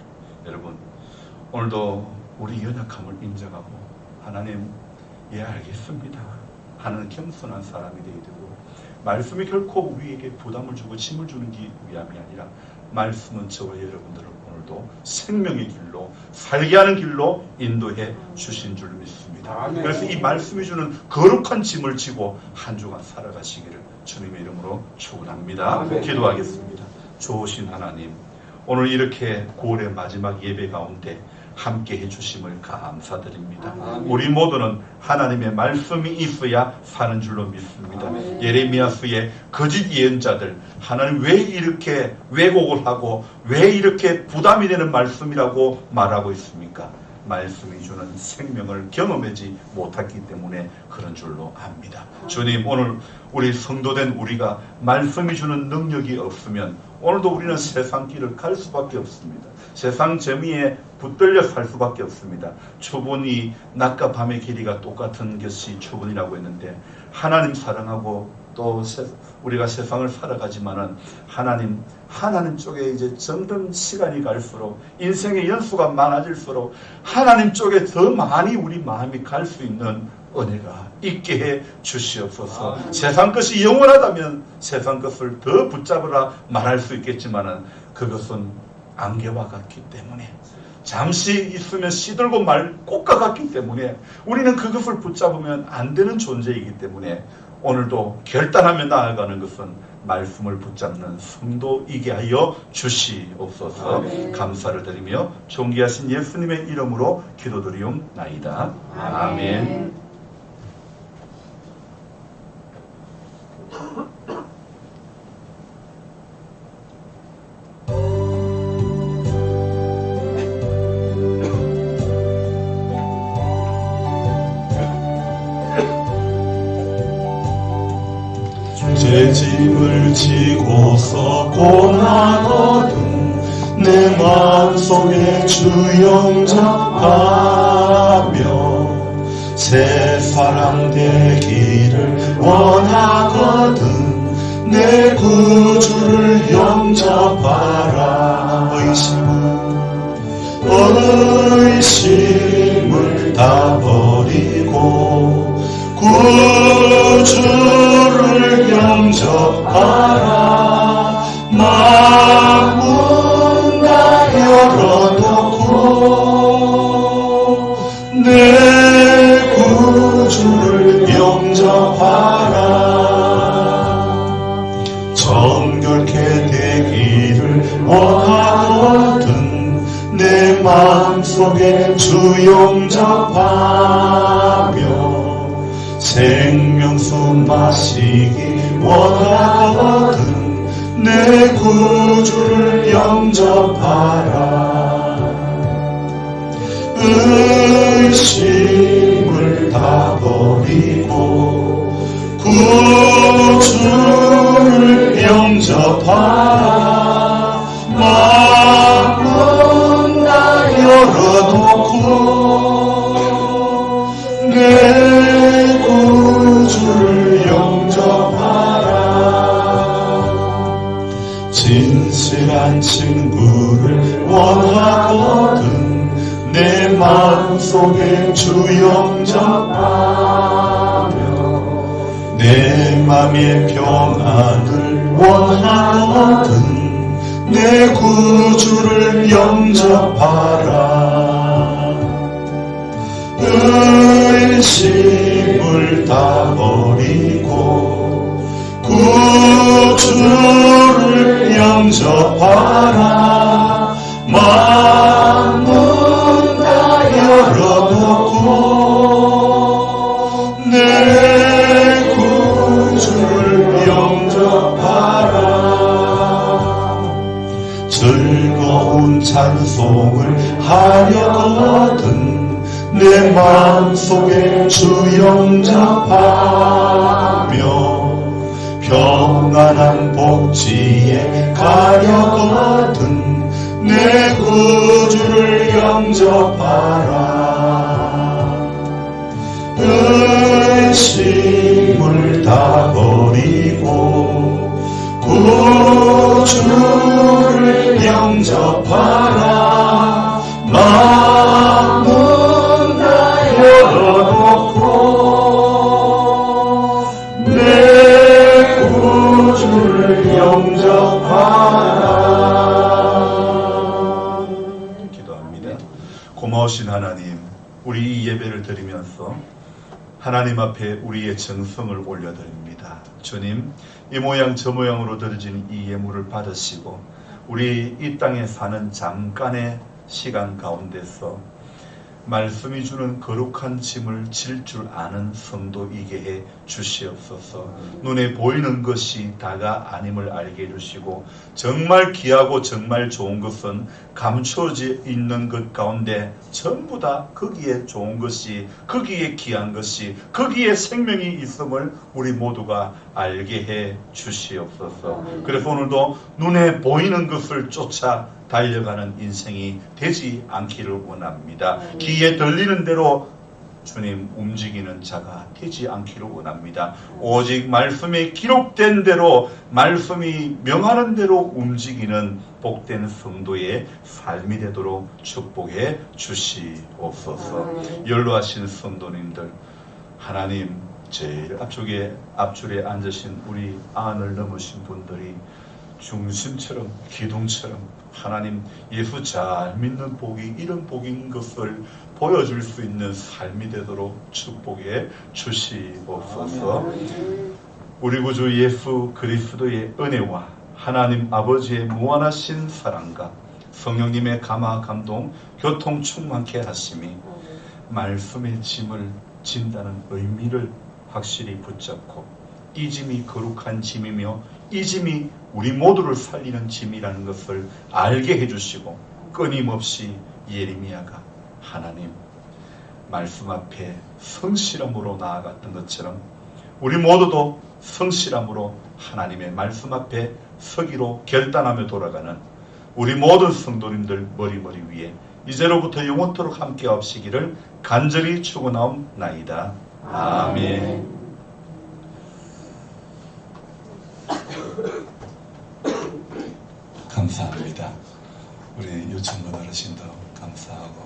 여러분, 오늘도 우리 연약함을 인정하고 하나님, 예 알겠습니다 하는 겸손한 사람이 되어야 되고, 말씀이 결코 우리에게 부담을 주고 짐을 주는 게 위함이 아니라, 말씀은 저와 여러분들을 오늘도 생명의 길로, 살게 하는 길로 인도해 주신 줄 믿습니다. 그래서 이 말씀이 주는 거룩한 짐을 지고 한 주간 살아가시기를 주님의 이름으로 축원합니다. 기도하겠습니다. 좋으신 하나님, 오늘 이렇게 9월의 마지막 예배 가운데 함께 해주심을 감사드립니다. 우리 모두는 하나님의 말씀이 있어야 사는 줄로 믿습니다. 예레미야서의 거짓 예언자들, 하나님 왜 이렇게 왜곡을 하고 왜 이렇게 부담이 되는 말씀이라고 말하고 있습니까? 말씀이 주는 생명을 경험하지 못했기 때문에 그런 줄로 압니다. 주님, 오늘 우리 성도된 우리가 말씀이 주는 능력이 없으면 오늘도 우리는 세상 길을 갈 수밖에 없습니다. 세상 재미에 붙들려 살 수밖에 없습니다. 추분이 낮과 밤의 길이가 똑같은 것이 추분이라고 했는데, 하나님 사랑하고 또 우리가 세상을 살아가지만은 하나님 쪽에 이제 점점 시간이 갈수록, 인생의 연수가 많아질수록 하나님 쪽에 더 많이 우리 마음이 갈 수 있는 은혜가 있게 해 주시옵소서. 세상 것이 영원하다면 세상 것을 더 붙잡으라 말할 수 있겠지만은 그것은 안개와 같기 때문에, 잠시 있으면 시들고 말 꽃과 같기 때문에 우리는 그것을 붙잡으면 안 되는 존재이기 때문에, 오늘도 결단하며 나아가는 것은 말씀을 붙잡는 성도이게 하여 주시옵소서. 아멘. 감사를 드리며 존귀하신 예수님의 이름으로 기도드리옵나이다. 아멘. 제 짐을 지고서 고나거든 내 마음속에 주 영접하며 새 사람 되기를 원하거든 내 구주를 영접하라. 의심을 다 버리고 구주를 영접하라. 마음 다 열어놓고 내 구주를 영접하라. 정결케 되기를 원하거든 내 마음속에 주 영접하며 생명수 마시기 원하거든 내 구주를 영접하라. 의심을 다 버리고 구주를 영접하라. 마음 다 열어놓고 내 구주를 영접하라. 진실한 친구를 원하거든 내 마음속에 주 영접하며 내 맘의 평안을 원하거든 내 구주를 영접하라. 의심을 다 버리고 구주를 영접하라. 마음은 다 열어놓고 내 구주를 영접하라. 즐거운 찬송을 하려거든 내 마음속에 주 영접하며 평안한 복지에 가려거든 내 구주를 영접하라. 의심을 다 버리고 구주를 영접하라. 마음은 다 열어놓고 내 구주를 영접하라. 기도합니다. 고마우신 하나님, 우리 이 예배를 드리면서 하나님 앞에 우리의 정성을 올려드립니다. 주님, 이 모양 저 모양으로 드려진 이 예물을 받으시고 우리 이 땅에 사는 잠깐의 시간 가운데서 말씀이 주는 거룩한 짐을 질 줄 아는 성도이게 해 주시옵소서. 눈에 보이는 것이 다가 아님을 알게 해주시고 정말 귀하고 정말 좋은 것은 감춰져 있는 것 가운데 전부 다 거기에 좋은 것이, 거기에 귀한 것이, 거기에 생명이 있음을 우리 모두가 알게 해 주시옵소서. 그래서 오늘도 눈에 보이는 것을 쫓아 달려가는 인생이 되지 않기를 원합니다. 귀에 들리는 대로 주님 움직이는 자가 되지 않기를 원합니다. 오직 말씀에 기록된 대로 말씀이 명하는 대로 움직이는 복된 성도의 삶이 되도록 축복해 주시옵소서. 연로하신 성도님들, 하나님 제일 앞줄에 앉으신 우리 안을 넘으신 분들이 중심처럼 기둥처럼 하나님 예수 잘 믿는 복이 이런 복인 것을 보여줄 수 있는 삶이 되도록 축복해 주시옵소서. 우리 구주 예수 그리스도의 은혜와 하나님 아버지의 무한하신 사랑과 성령님의 감화 감동 교통 충만케 하심이 말씀의 짐을 진다는 의미를 확실히 붙잡고 이 짐이 거룩한 짐이며 이 짐이 우리 모두를 살리는 짐이라는 것을 알게 해주시고 끊임없이 예레미야가 하나님 말씀 앞에 성실함으로 나아갔던 것처럼 우리 모두도 성실함으로 하나님의 말씀 앞에 서기로 결단하며 돌아가는 우리 모든 성도님들 머리 위에 이제로부터 영원토록 함께 하시기를 간절히 축원하옵나이다. 아멘. 감사합니다. 우리 요청문 어르신도 감사하고